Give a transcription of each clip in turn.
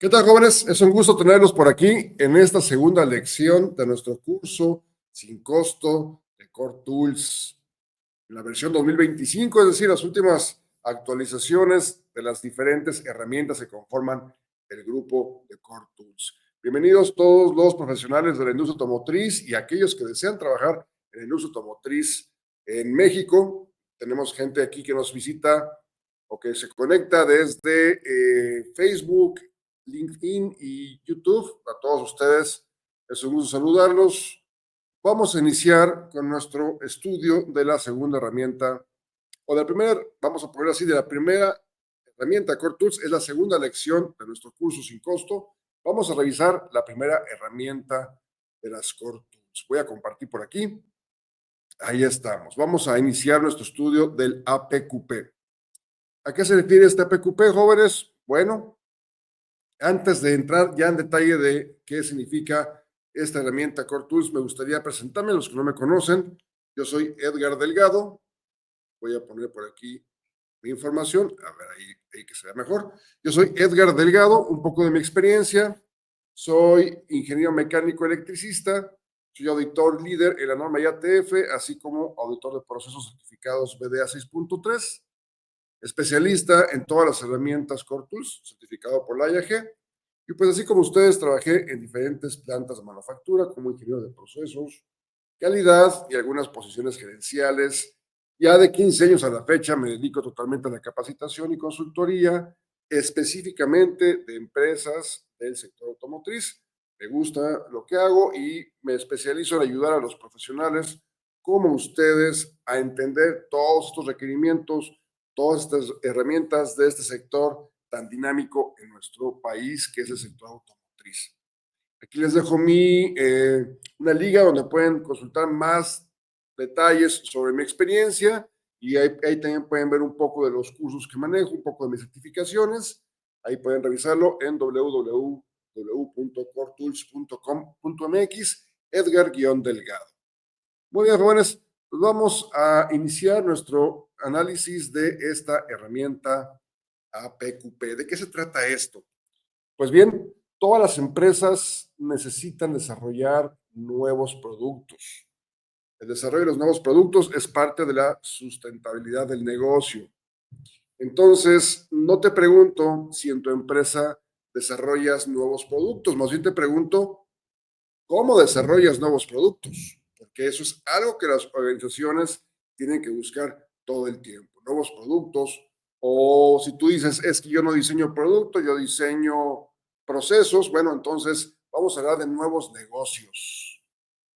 ¿Qué tal, jóvenes? Es un gusto tenerlos por aquí en esta segunda lección de nuestro curso sin costo de Core Tools, en la versión 2025, es decir, las últimas actualizaciones de las diferentes herramientas que conforman el grupo de Core Tools. Bienvenidos todos los profesionales de la industria automotriz y aquellos que desean trabajar en la industria automotriz en México. Tenemos gente aquí que nos visita o que se conecta desde Facebook, LinkedIn y YouTube. A todos ustedes es un gusto saludarlos. Vamos a iniciar con nuestro estudio de la segunda herramienta, o de la primera, vamos a poner así, de la primera herramienta Core Tools. Es la segunda lección de nuestro curso sin costo. Vamos a revisar la primera herramienta de las Core Tools. Voy a compartir por aquí. Ahí estamos. Vamos a iniciar nuestro estudio del APQP. ¿A qué se refiere este APQP, jóvenes? Bueno, antes de entrar ya en detalle de qué significa esta herramienta Core Tools, me gustaría presentarme a los que no me conocen. Yo soy Edgar Delgado. Voy a poner por aquí mi información. A ver, ahí que se vea mejor. Yo soy Edgar Delgado, un poco de mi experiencia. Soy ingeniero mecánico electricista. Soy auditor líder en la norma IATF, así como auditor de procesos certificados BDA 6.3. Especialista en todas las herramientas Core Tools, certificado por la IAG. Y pues así como ustedes, trabajé en diferentes plantas de manufactura como ingeniero de procesos, calidad y algunas posiciones gerenciales. Ya de 15 años a la fecha me dedico totalmente a la capacitación y consultoría, específicamente de empresas del sector automotriz. Me gusta lo que hago y me especializo en ayudar a los profesionales como ustedes a entender todos estos requerimientos, todas estas herramientas de este sector tan dinámico en nuestro país, que es el sector automotriz. Aquí les dejo una liga donde pueden consultar más detalles sobre mi experiencia y ahí también pueden ver un poco de los cursos que manejo, un poco de mis certificaciones. Ahí pueden revisarlo en www.coretools.com.mx, Edgar-Delgado. Muy bien, jóvenes, pues vamos a iniciar nuestro análisis de esta herramienta APQP. ¿De qué se trata esto? Pues bien, todas las empresas necesitan desarrollar nuevos productos. El desarrollo de los nuevos productos es parte de la sustentabilidad del negocio. Entonces, no te pregunto si en tu empresa desarrollas nuevos productos, más bien te pregunto cómo desarrollas nuevos productos, porque eso es algo que las organizaciones tienen que buscar todo el tiempo, nuevos productos. O si tú dices, es que yo no diseño productos, yo diseño procesos, bueno, entonces vamos a hablar de nuevos negocios.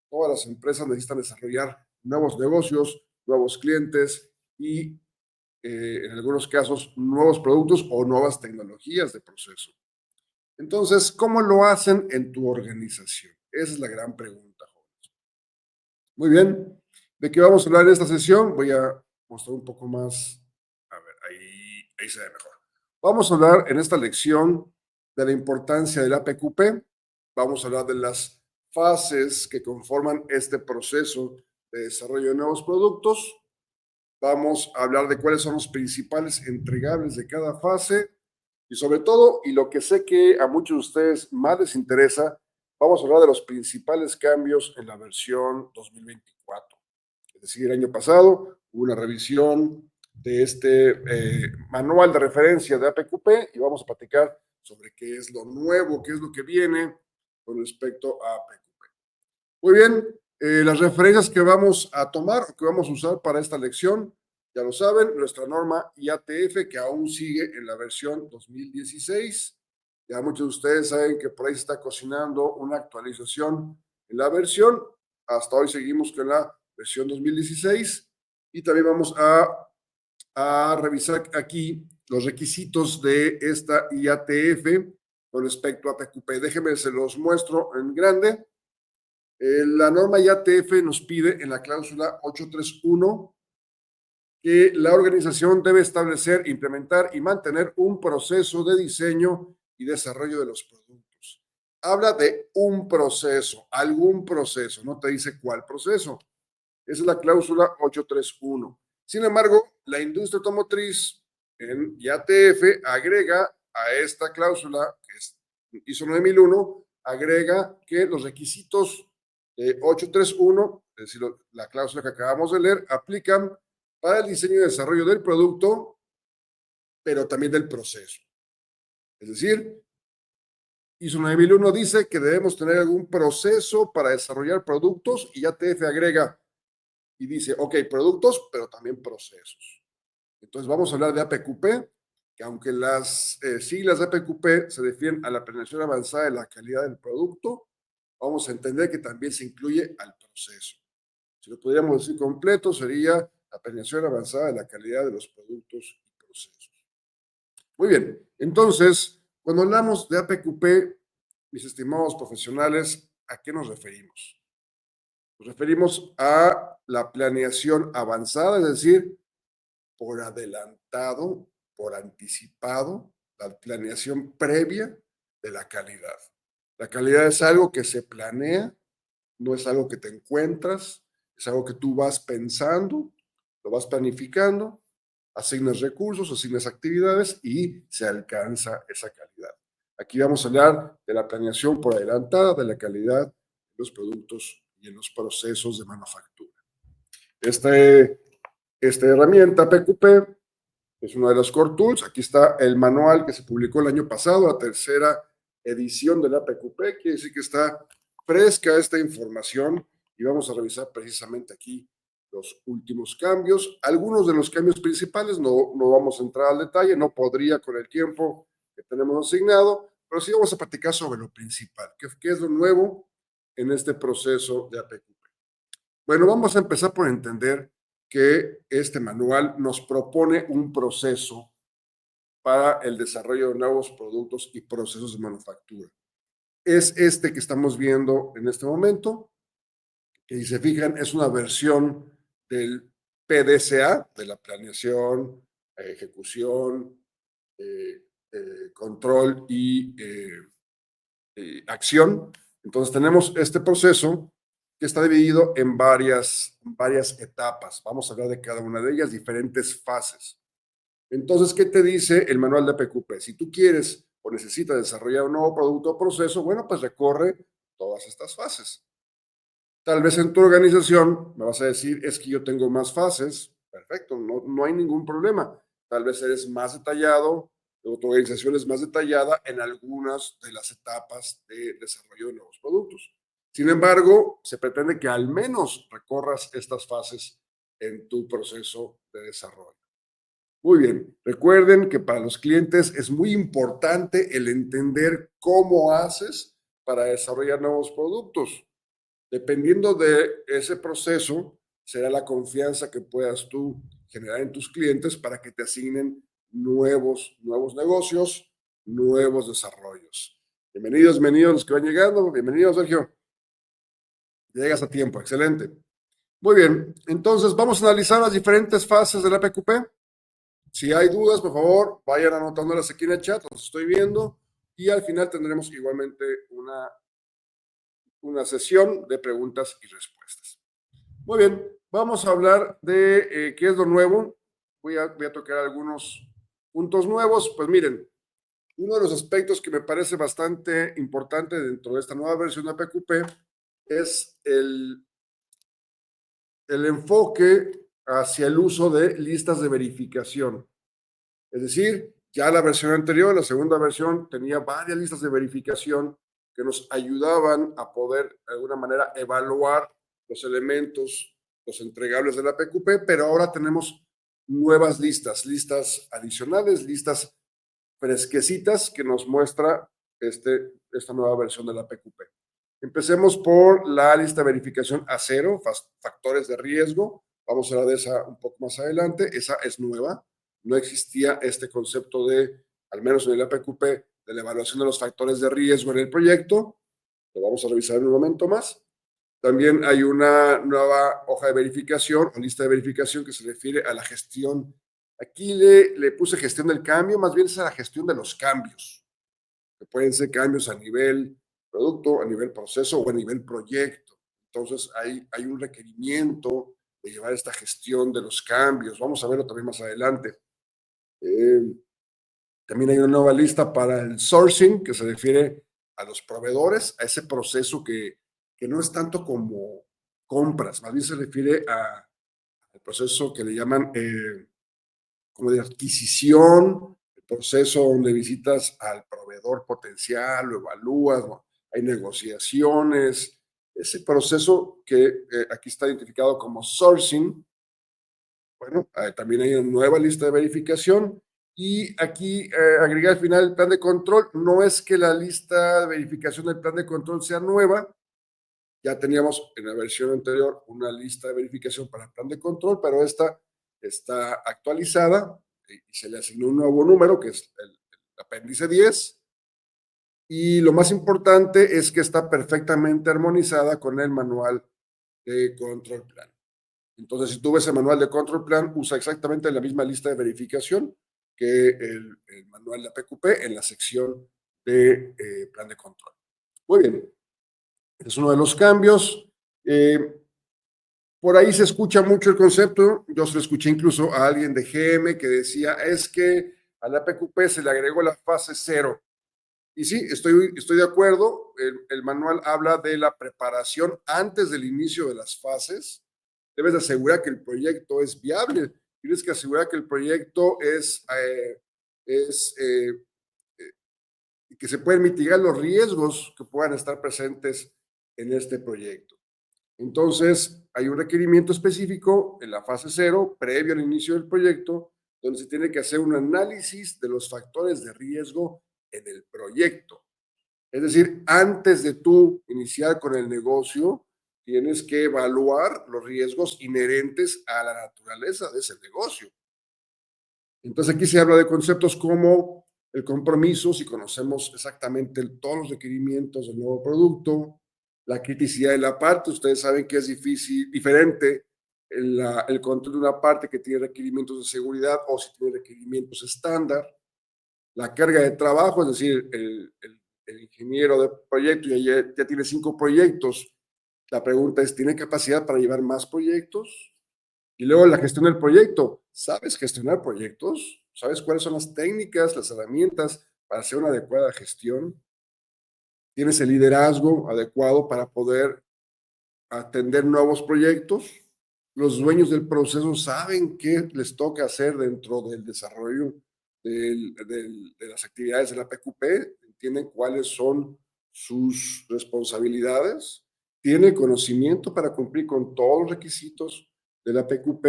Todas las empresas necesitan desarrollar nuevos negocios, nuevos clientes y en algunos casos nuevos productos o nuevas tecnologías de proceso. Entonces, ¿cómo lo hacen en tu organización? Esa es la gran pregunta, jóvenes. Muy bien, ¿de qué vamos a hablar en esta sesión? Voy a mostrar un poco más. A ver, ahí se ve mejor. Vamos a hablar en esta lección de la importancia del APQP. Vamos a hablar de las fases que conforman este proceso de desarrollo de nuevos productos. Vamos a hablar de cuáles son los principales entregables de cada fase y sobre todo, y lo que sé que a muchos de ustedes más les interesa, vamos a hablar de los principales cambios en la versión 2024. Es decir, el año pasado hubo una revisión de este manual de referencia de APQP y vamos a platicar sobre qué es lo nuevo, qué es lo que viene con respecto a APQP. Muy bien, las referencias que vamos a tomar o que vamos a usar para esta lección, ya lo saben, nuestra norma IATF que aún sigue en la versión 2016. Ya muchos de ustedes saben que por ahí se está cocinando una actualización en la versión. Hasta hoy seguimos con la versión 2016 y también vamos a revisar aquí los requisitos de esta IATF con respecto a PQP. Déjenme, se los muestro en grande. La norma IATF nos pide en la cláusula 831 que la organización debe establecer, implementar y mantener un proceso de diseño y desarrollo de los productos. Habla de un proceso, algún proceso, no te dice cuál proceso. Esa es la cláusula 831. Sin embargo, la industria automotriz en IATF agrega a esta cláusula, que es ISO 9001 agrega que los requisitos 831, es decir, la cláusula que acabamos de leer, aplican para el diseño y desarrollo del producto, pero también del proceso. Es decir, ISO 9001 dice que debemos tener algún proceso para desarrollar productos y ATF agrega y dice, ok, productos, pero también procesos. Entonces vamos a hablar de APQP, que aunque las siglas de APQP se refieren a la planeación avanzada de la calidad del producto, vamos a entender que también se incluye al proceso. Si lo pudiéramos decir completo, sería la planeación avanzada de la calidad de los productos y procesos. Muy bien, entonces, cuando hablamos de APQP, mis estimados profesionales, ¿a qué nos referimos? Nos referimos a la planeación avanzada, es decir, por adelantado, por anticipado, la planeación previa de la calidad. La calidad es algo que se planea, no es algo que te encuentras, es algo que tú vas pensando, lo vas planificando, asignas recursos, asignas actividades y se alcanza esa calidad. Aquí vamos a hablar de la planeación por adelantada de la calidad de los productos y en los procesos de manufactura. Esta herramienta PQP es uno de los core tools. Aquí está el manual que se publicó el año pasado, la tercera edición de la PQP. Quiere decir que está fresca esta información y vamos a revisar precisamente aquí los últimos cambios. Algunos de los cambios principales, no vamos a entrar al detalle, no podría con el tiempo que tenemos asignado, pero sí vamos a platicar sobre lo principal, qué es lo nuevo en este proceso de APQP. Bueno, vamos a empezar por entender que este manual nos propone un proceso para el desarrollo de nuevos productos y procesos de manufactura. Es este que estamos viendo en este momento, que si se fijan es una versión del PDCA, de la planeación, ejecución, control y acción. Entonces tenemos este proceso que está dividido en varias etapas. Vamos a hablar de cada una de ellas, diferentes fases. Entonces, ¿qué te dice el manual de PQP? Si tú quieres o necesitas desarrollar un nuevo producto o proceso, bueno, pues recorre todas estas fases. Tal vez en tu organización me vas a decir, es que yo tengo más fases. Perfecto, no hay ningún problema. Tal vez eres más detallado, o tu organización es más detallada en algunas de las etapas de desarrollo de nuevos productos. Sin embargo, se pretende que al menos recorras estas fases en tu proceso de desarrollo. Muy bien, recuerden que para los clientes es muy importante el entender cómo haces para desarrollar nuevos productos. Dependiendo de ese proceso, será la confianza que puedas tú generar en tus clientes para que te asignen nuevos negocios, nuevos desarrollos. Bienvenidos los que van llegando. Bienvenido, Sergio. Llegas a tiempo, excelente. Muy bien, entonces vamos a analizar las diferentes fases de la PQP. Si hay dudas, por favor, vayan anotándolas aquí en el chat, los estoy viendo, y al final tendremos igualmente una sesión de preguntas y respuestas. Muy bien, vamos a hablar de qué es lo nuevo. Voy a tocar algunos puntos nuevos. Pues miren, uno de los aspectos que me parece bastante importante dentro de esta nueva versión de PQP es el enfoque hacia el uso de listas de verificación. Es decir, ya la versión anterior, la segunda versión, tenía varias listas de verificación que nos ayudaban a poder, de alguna manera, evaluar los elementos, los entregables de la PQP, pero ahora tenemos nuevas listas adicionales, listas fresquecitas que nos muestra esta nueva versión de la PQP. Empecemos por la lista de verificación A0, factores de riesgo. Vamos a hablar de esa un poco más adelante. Esa es nueva. No existía este concepto de, al menos en el APQP, de la evaluación de los factores de riesgo en el proyecto. Lo vamos a revisar en un momento más. También hay una nueva hoja de verificación o lista de verificación que se refiere a la gestión. Aquí le puse gestión del cambio, más bien es a la gestión de los cambios, que pueden ser cambios a nivel producto, a nivel proceso o a nivel proyecto. Entonces hay un requerimiento de llevar esta gestión de los cambios. Vamos a verlo también más adelante. También hay una nueva lista para el sourcing, que se refiere a los proveedores, a ese proceso que no es tanto como compras, más bien se refiere al proceso que le llaman como de adquisición, el proceso donde visitas al proveedor potencial, lo evalúas, ¿no? Hay negociaciones, ese proceso que aquí está identificado como sourcing. Bueno, también hay una nueva lista de verificación y aquí agregué al final el plan de control. No es que la lista de verificación del plan de control sea nueva, ya teníamos en la versión anterior una lista de verificación para el plan de control, pero esta está actualizada y se le asignó un nuevo número que es el apéndice 10. Y lo más importante es que está perfectamente armonizada con el manual de control plan. Entonces, si tú ves el manual de control plan, usa exactamente la misma lista de verificación que el manual de APQP en la sección de plan de control. Muy bien, es uno de los cambios. Por ahí se escucha mucho el concepto. Yo se lo escuché incluso a alguien de GM que decía, es que a la APQP se le agregó la fase 0. Y sí, estoy de acuerdo. El manual habla de la preparación antes del inicio de las fases. Debes de asegurar que el proyecto es viable. Tienes que asegurar que el proyecto es que se pueden mitigar los riesgos que puedan estar presentes en este proyecto. Entonces, hay un requerimiento específico en la fase 0, previo al inicio del proyecto, donde se tiene que hacer un análisis de los factores de riesgo en el proyecto. Es decir, antes de tú iniciar con el negocio, tienes que evaluar los riesgos inherentes a la naturaleza de ese negocio. Entonces aquí se habla de conceptos como el compromiso, si conocemos exactamente todos los requerimientos del nuevo producto, la criticidad de la parte. Ustedes saben que es diferente el control de una parte que tiene requerimientos de seguridad o si tiene requerimientos estándar. La carga de trabajo, es decir, el ingeniero de proyecto ya tiene 5 proyectos. La pregunta es, ¿tiene capacidad para llevar más proyectos? Y luego la gestión del proyecto. ¿Sabes gestionar proyectos? ¿Sabes cuáles son las técnicas, las herramientas para hacer una adecuada gestión? ¿Tienes el liderazgo adecuado para poder atender nuevos proyectos? Los dueños del proceso saben qué les toca hacer dentro del desarrollo de las actividades de la PQP, entienden cuáles son sus responsabilidades, tienen conocimiento para cumplir con todos los requisitos de la PQP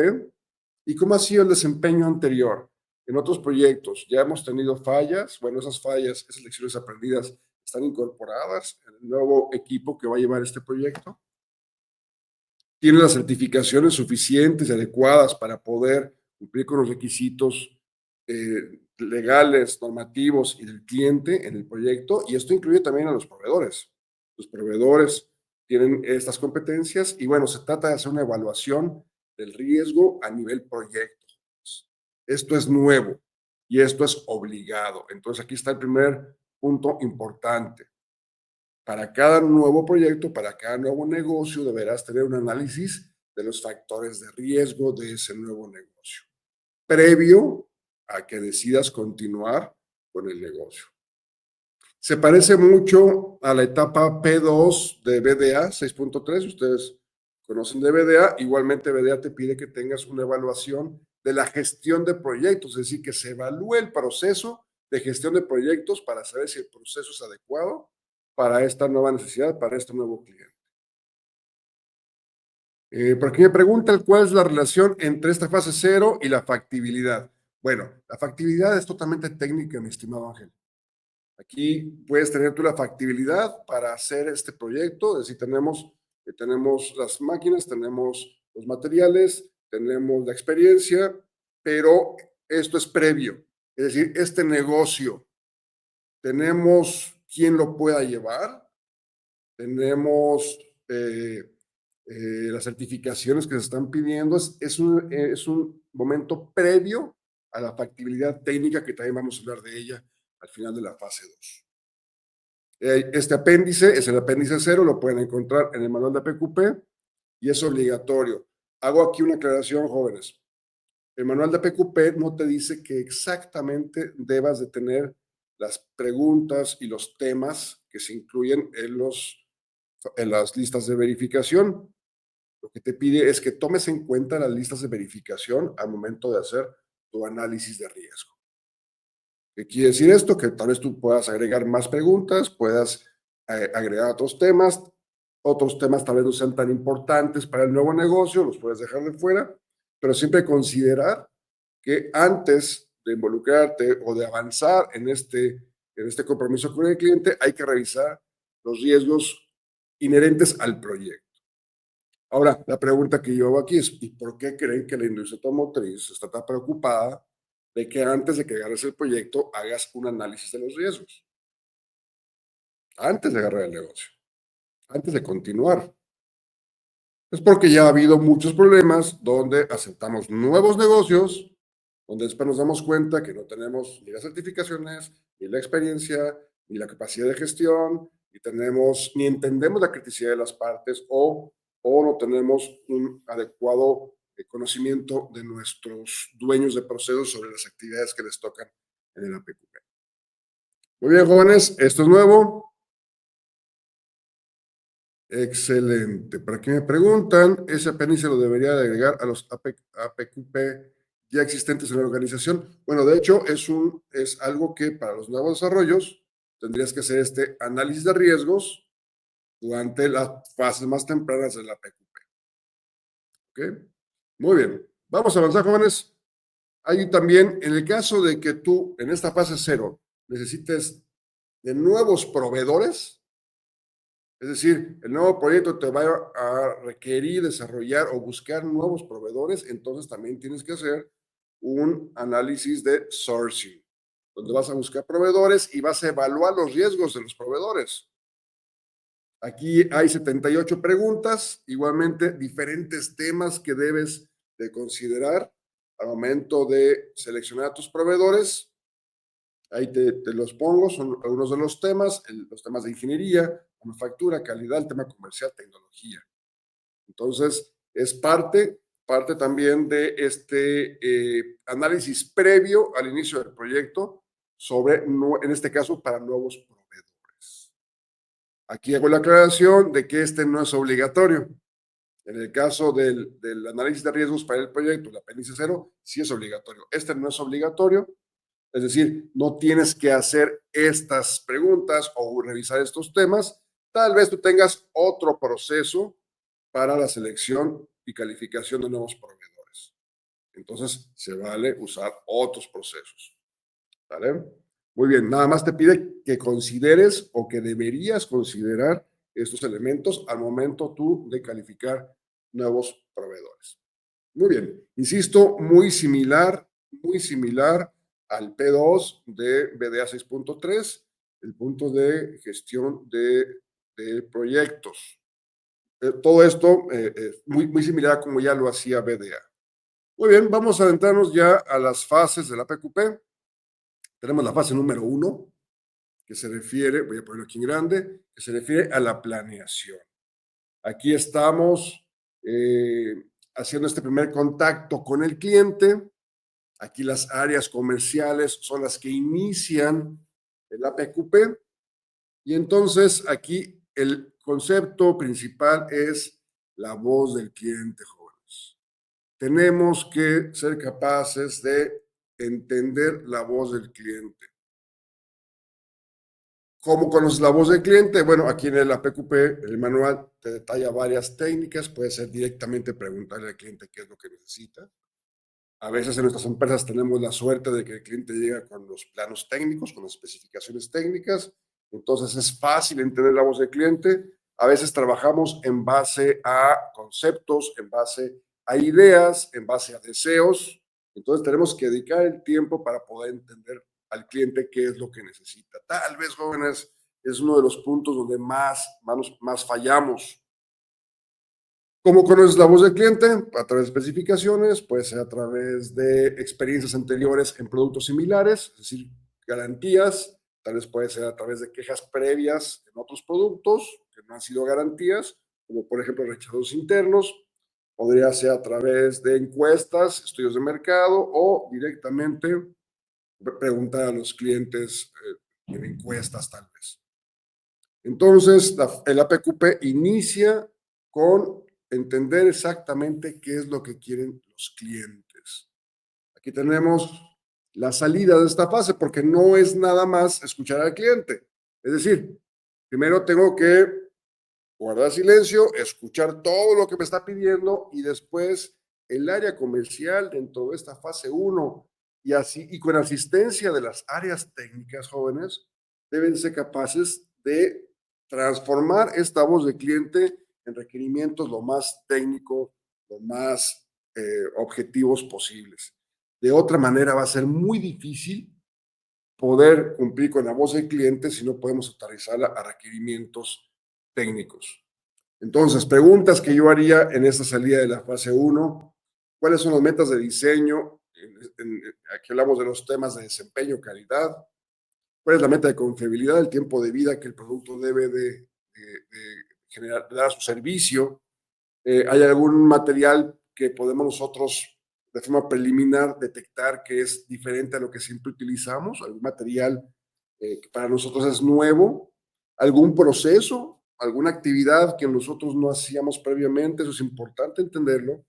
y cómo ha sido el desempeño anterior. En otros proyectos ya hemos tenido fallas, bueno, esas fallas, esas lecciones aprendidas están incorporadas en el nuevo equipo que va a llevar este proyecto. Tiene las certificaciones suficientes y adecuadas para poder cumplir con los requisitos legales, normativos y del cliente en el proyecto, y esto incluye también a los proveedores. Los proveedores tienen estas competencias y bueno, se trata de hacer una evaluación del riesgo a nivel proyecto. Esto es nuevo y esto es obligado. Entonces aquí está el primer punto importante. Para cada nuevo proyecto, para cada nuevo negocio, deberás tener un análisis de los factores de riesgo de ese nuevo negocio, previo a que decidas continuar con el negocio. Se parece mucho a la etapa P2 de BDA 6.3. Ustedes conocen de BDA. Igualmente, BDA te pide que tengas una evaluación de la gestión de proyectos, es decir, que se evalúe el proceso de gestión de proyectos para saber si el proceso es adecuado para esta nueva necesidad, para este nuevo cliente. Por aquí me preguntan cuál es la relación entre esta fase 0 y la factibilidad. Bueno, la factibilidad es totalmente técnica, mi estimado Ángel. Aquí puedes tener tú la factibilidad para hacer este proyecto, es decir, tenemos las máquinas, tenemos los materiales, tenemos la experiencia, pero esto es previo. Es decir, este negocio, tenemos quien lo pueda llevar, tenemos las certificaciones que se están pidiendo, es un momento previo a la factibilidad técnica que también vamos a hablar de ella al final de la fase 2. Este apéndice es el apéndice 0, lo pueden encontrar en el manual de PQP y es obligatorio. Hago aquí una aclaración, jóvenes. El manual de PQP no te dice que exactamente debas de tener las preguntas y los temas que se incluyen en las listas de verificación. Lo que te pide es que tomes en cuenta las listas de verificación al momento de hacer tu análisis de riesgo. ¿Qué quiere decir esto? Que tal vez tú puedas agregar más preguntas, puedas agregar otros temas tal vez no sean tan importantes para el nuevo negocio, los puedes dejar de fuera, pero siempre considerar que antes de involucrarte o de avanzar en este compromiso con el cliente, hay que revisar los riesgos inherentes al proyecto. Ahora, la pregunta que yo hago aquí es, ¿y por qué creen que la industria automotriz está tan preocupada de que antes de que agarres el proyecto hagas un análisis de los riesgos? Antes de agarrar el negocio, antes de continuar. Es porque ya ha habido muchos problemas donde aceptamos nuevos negocios, donde después nos damos cuenta que no tenemos ni las certificaciones, ni la experiencia, ni la capacidad de gestión, ni entendemos la criticidad de las partes o no tenemos un adecuado conocimiento de nuestros dueños de procesos sobre las actividades que les tocan en el APQP. Muy bien, jóvenes, esto es nuevo. Excelente. Para que me preguntan, ese apéndice lo debería de agregar a los APQP ya existentes en la organización. Bueno, de hecho, es algo que para los nuevos desarrollos tendrías que hacer este análisis de riesgos durante las fases más tempranas de la APQP. ¿Ok? Muy bien. Vamos a avanzar, jóvenes. Hay también, en el caso de que tú en esta fase cero necesites de nuevos proveedores, es decir, el nuevo proyecto te va a requerir desarrollar o buscar nuevos proveedores, entonces también tienes que hacer un análisis de sourcing, donde vas a buscar proveedores y vas a evaluar los riesgos de los proveedores. Aquí hay 78 preguntas, igualmente diferentes temas que debes de considerar al momento de seleccionar a tus proveedores. Ahí te los pongo, son algunos de los temas, los temas de ingeniería, manufactura, calidad, el tema comercial, tecnología. Entonces, es parte también de este análisis previo al inicio del proyecto sobre, en este caso, para nuevos proveedores. Aquí hago la aclaración de que este no es obligatorio. En el caso del análisis de riesgos para el proyecto, el apéndice cero, sí es obligatorio. Este no es obligatorio, es decir, no tienes que hacer estas preguntas o revisar estos temas. Tal vez tú tengas otro proceso para la selección y calificación de nuevos proveedores. Entonces, se vale usar otros procesos. ¿Vale? Muy bien, nada más te pide que consideres o que deberías considerar estos elementos al momento tú de calificar nuevos proveedores. Muy bien, insisto, muy similar al P2 de BDA 6.3, el punto de gestión de proyectos. Todo esto es muy similar a como ya lo hacía BDA. Muy bien, vamos a adentrarnos ya a las fases de la PQP. Tenemos la fase número 1, que se refiere, voy a ponerlo aquí en grande, que se refiere a la planeación. Aquí estamos haciendo este primer contacto con el cliente. Aquí las áreas comerciales son las que inician el APQP. Y entonces aquí el concepto principal es la voz del cliente, jóvenes. Tenemos que ser capaces de entender la voz del cliente. ¿Cómo conoces la voz del cliente? Bueno, aquí en el APQP, el manual te detalla varias técnicas. Puede ser directamente preguntarle al cliente qué es lo que necesita. A veces en nuestras empresas tenemos la suerte de que el cliente llega con los planos técnicos, con las especificaciones técnicas. Entonces es fácil entender la voz del cliente. A veces trabajamos en base a conceptos, en base a ideas, en base a deseos. Entonces tenemos que dedicar el tiempo para poder entender al cliente qué es lo que necesita. Tal vez, jóvenes, es uno de los puntos donde más fallamos. ¿Cómo conoces la voz del cliente? A través de especificaciones, puede ser a través de experiencias anteriores en productos similares, es decir, garantías, tal vez puede ser a través de quejas previas en otros productos que no han sido garantías, como por ejemplo rechazos internos, Podría ser a través de encuestas, estudios de mercado o directamente preguntar a los clientes en encuestas tal vez. Entonces, el APQP inicia con entender exactamente qué es lo que quieren los clientes. Aquí tenemos la salida de esta fase, porque no es nada más escuchar al cliente. Es decir, primero tengo que guardar silencio, escuchar todo lo que me está pidiendo y después el área comercial dentro de esta fase uno y así, y con asistencia de las áreas técnicas jóvenes, deben ser capaces de transformar esta voz de cliente en requerimientos lo más técnicos, lo más objetivos posibles. De otra manera va a ser muy difícil poder cumplir con la voz del cliente si no podemos aterrizarla a requerimientos técnicos. Entonces, preguntas que yo haría en esta salida de la fase uno: ¿cuáles son las metas de diseño? Aquí hablamos de los temas de desempeño, calidad. ¿Cuál es la meta de confiabilidad, el tiempo de vida que el producto debe de generar, de dar a su servicio? ¿Hay algún material que podemos nosotros de forma preliminar detectar que es diferente a lo que siempre utilizamos? ¿Algún material que para nosotros es nuevo? ¿Algún proceso? ¿Alguna actividad que nosotros no hacíamos previamente? Eso es importante entenderlo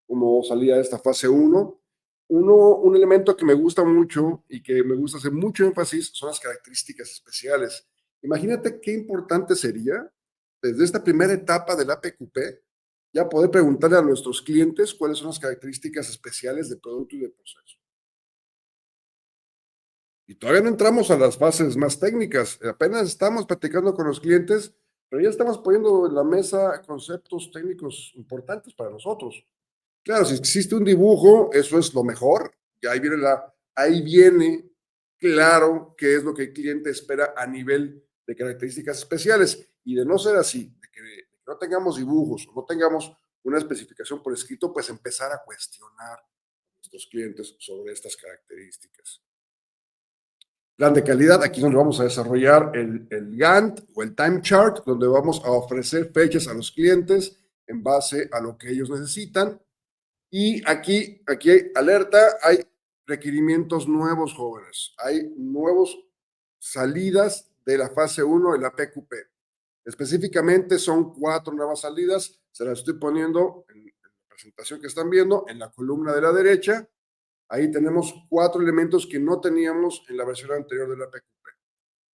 como salida de esta fase uno. Un elemento que me gusta mucho y que me gusta hacer mucho énfasis son las características especiales. Imagínate qué importante sería desde esta primera etapa del APQP ya poder preguntarle a nuestros clientes cuáles son las características especiales de producto y de proceso. Y todavía no entramos a las fases más técnicas, apenas estamos platicando con los clientes, pero ya estamos poniendo en la mesa conceptos técnicos importantes para nosotros. Claro, si existe un dibujo, eso es lo mejor, y ahí viene claro qué es lo que el cliente espera a nivel de características especiales. Y de no ser así, de que no tengamos dibujos, no tengamos una especificación por escrito, pues empezar a cuestionar a nuestros clientes sobre estas características. Plan de calidad, aquí es donde vamos a desarrollar el Gantt o el time chart, donde vamos a ofrecer fechas a los clientes en base a lo que ellos necesitan. Y aquí hay alerta, hay requerimientos nuevos, jóvenes. Hay nuevos salidas de la fase uno de la PQP. Específicamente son 4 nuevas salidas. Se las estoy poniendo en la presentación que están viendo, en la columna de la derecha. Ahí tenemos 4 elementos que no teníamos en la versión anterior de la PQP.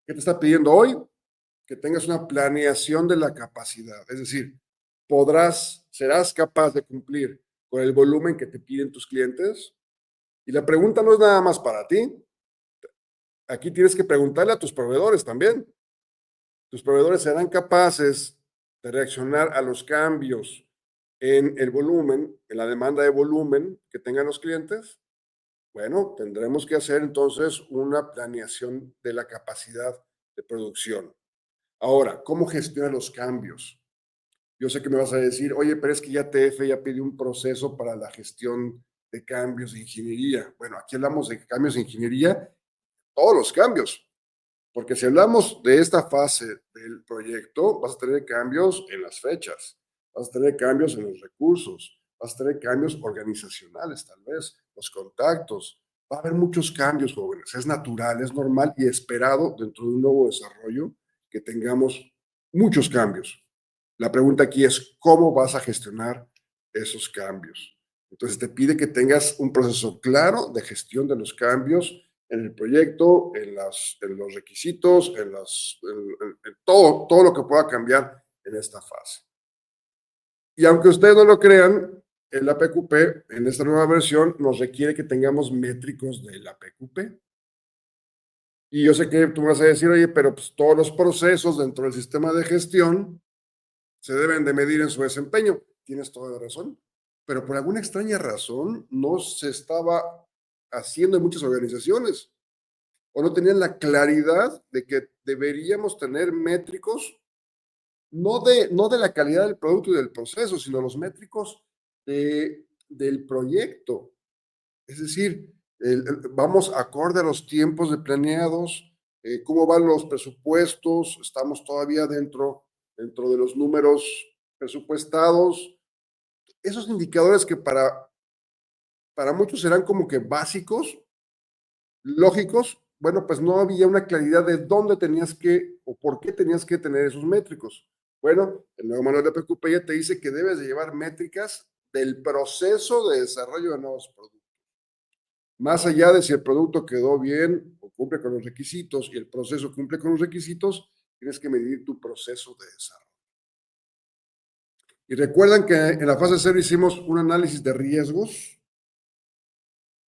¿Qué te está pidiendo hoy? Que tengas una planeación de la capacidad. Es decir, serás capaz de cumplir con el volumen que te piden tus clientes. Y la pregunta no es nada más para ti. Aquí tienes que preguntarle a tus proveedores también. Tus proveedores serán capaces de reaccionar a los cambios en el volumen, en la demanda de volumen que tengan los clientes. Bueno, tendremos que hacer entonces una planeación de la capacidad de producción. Ahora, ¿cómo gestionar los cambios? Yo sé que me vas a decir, oye, pero es que ya TF ya pidió un proceso para la gestión de cambios de ingeniería. Bueno, aquí hablamos de cambios de ingeniería, todos los cambios, porque si hablamos de esta fase del proyecto, vas a tener cambios en las fechas, vas a tener cambios en los recursos, vas a tener cambios organizacionales, tal vez, los contactos. Va a haber muchos cambios, jóvenes. Es natural, es normal y esperado dentro de un nuevo desarrollo que tengamos muchos cambios. La pregunta aquí es, ¿cómo vas a gestionar esos cambios? Entonces te pide que tengas un proceso claro de gestión de los cambios en el proyecto, en los requisitos, en todo lo que pueda cambiar en esta fase. Y aunque ustedes no lo crean, el APQP en esta nueva versión nos requiere que tengamos métricos del APQP. Y yo sé que tú vas a decir, oye, pero pues todos los procesos dentro del sistema de gestión se deben de medir en su desempeño. Tienes toda la razón. Pero por alguna extraña razón no se estaba haciendo en muchas organizaciones o no tenían la claridad de que deberíamos tener métricos, no de la calidad del producto y del proceso, sino los métricos del proyecto. Es decir, vamos acorde a los tiempos de planeados, cómo van los presupuestos, estamos todavía dentro de los números presupuestados, esos indicadores que para muchos serán como que básicos, lógicos, bueno, pues no había una claridad de dónde tenías que o por qué tenías que tener esos métricos. Bueno, el nuevo manual de PQP ya te dice que debes de llevar métricas del proceso de desarrollo de nuevos productos. Más allá de si el producto quedó bien o cumple con los requisitos y el proceso cumple con los requisitos, tienes que medir tu proceso de desarrollo. Y recuerdan que en la fase 0 hicimos un análisis de riesgos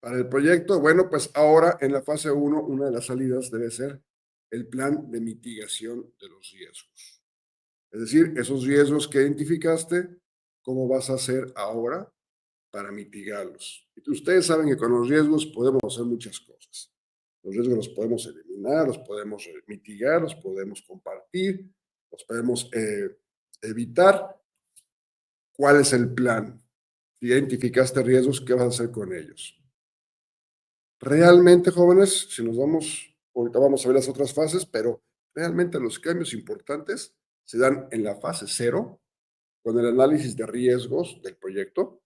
para el proyecto. Bueno, pues ahora en la fase 1, una de las salidas debe ser el plan de mitigación de los riesgos. Es decir, esos riesgos que identificaste, ¿cómo vas a hacer ahora para mitigarlos? Y ustedes saben que con los riesgos podemos hacer muchas cosas. Los riesgos los podemos eliminar, los podemos mitigar, los podemos compartir, los podemos evitar. ¿Cuál es el plan? Si identificaste riesgos, ¿qué vas a hacer con ellos? Realmente, jóvenes, si nos vamos, ahorita vamos a ver las otras fases, pero realmente los cambios importantes se dan en la fase 0, con el análisis de riesgos del proyecto,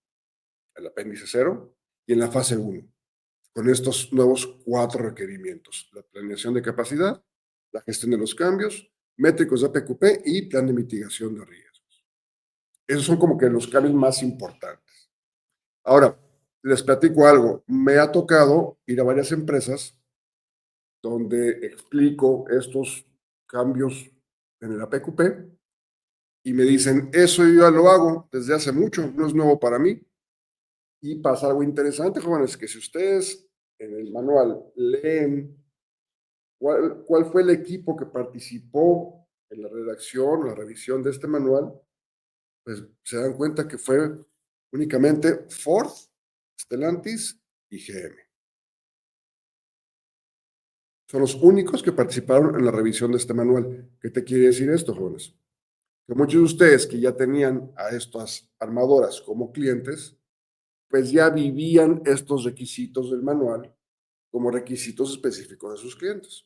el apéndice 0, y en la fase 1, con estos nuevos 4 requerimientos: la planeación de capacidad, la gestión de los cambios, métricos de PQP y plan de mitigación de riesgos. Esos son como que los cambios más importantes. Ahora, les platico algo. Me ha tocado ir a varias empresas donde explico estos cambios en el APQP y me dicen, eso yo ya lo hago desde hace mucho, no es nuevo para mí. Y pasa algo interesante, jóvenes, que si ustedes en el manual leen cuál fue el equipo que participó en la redacción o la revisión de este manual, pues se dan cuenta que fue únicamente Ford, Stellantis y GM. Son los únicos que participaron en la revisión de este manual. ¿Qué te quiere decir esto, jóvenes? Que muchos de ustedes que ya tenían a estas armadoras como clientes, pues ya vivían estos requisitos del manual como requisitos específicos de sus clientes.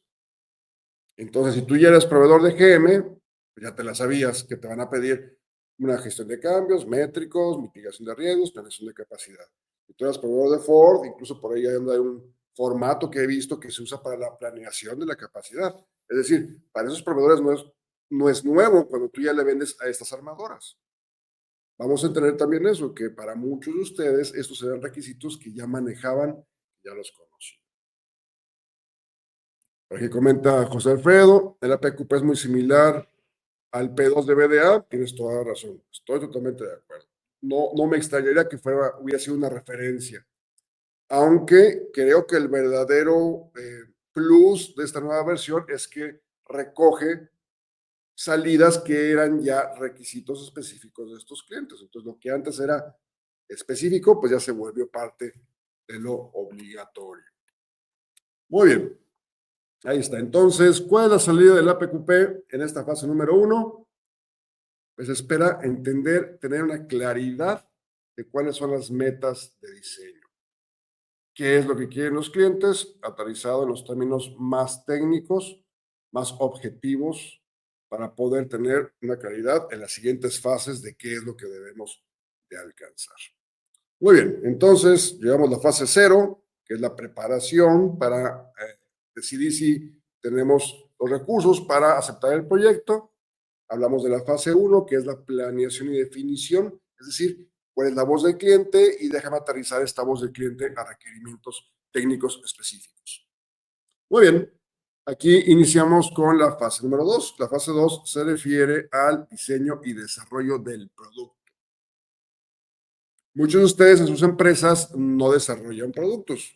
Entonces, si tú ya eres proveedor de GM, pues ya te la sabías que te van a pedir una gestión de cambios, métricos, mitigación de riesgos, planeación de capacidad. Si tú eres proveedor de Ford, incluso por ahí hay un formato que he visto que se usa para la planeación de la capacidad. Es decir, para esos proveedores no es nuevo cuando tú ya le vendes a estas armadoras. Vamos a entender también eso, que para muchos de ustedes estos eran requisitos que ya manejaban, ya los conocían. Aquí comenta José Alfredo, el APQP es muy similar al P2 de BDA, tienes toda la razón, estoy totalmente de acuerdo. No me extrañaría que hubiera sido una referencia, aunque creo que el verdadero plus de esta nueva versión es que recoge salidas que eran ya requisitos específicos de estos clientes. Entonces, lo que antes era específico, pues ya se volvió parte de lo obligatorio. Muy bien. Ahí está. Entonces, ¿cuál es la salida del APQP en esta fase número 1? Pues espera entender, tener una claridad de cuáles son las metas de diseño. ¿Qué es lo que quieren los clientes? Aterrizado en los términos más técnicos, más objetivos, para poder tener una claridad en las siguientes fases de qué es lo que debemos de alcanzar. Muy bien, entonces llegamos a la fase 0, que es la preparación para decidir si tenemos los recursos para aceptar el proyecto. Hablamos de la fase 1, que es la planeación y definición, es decir, cuál es la voz del cliente y déjame aterrizar esta voz del cliente a requerimientos técnicos específicos. Muy bien, aquí iniciamos con la fase número 2. La fase 2 se refiere al diseño y desarrollo del producto. Muchos de ustedes en sus empresas no desarrollan productos,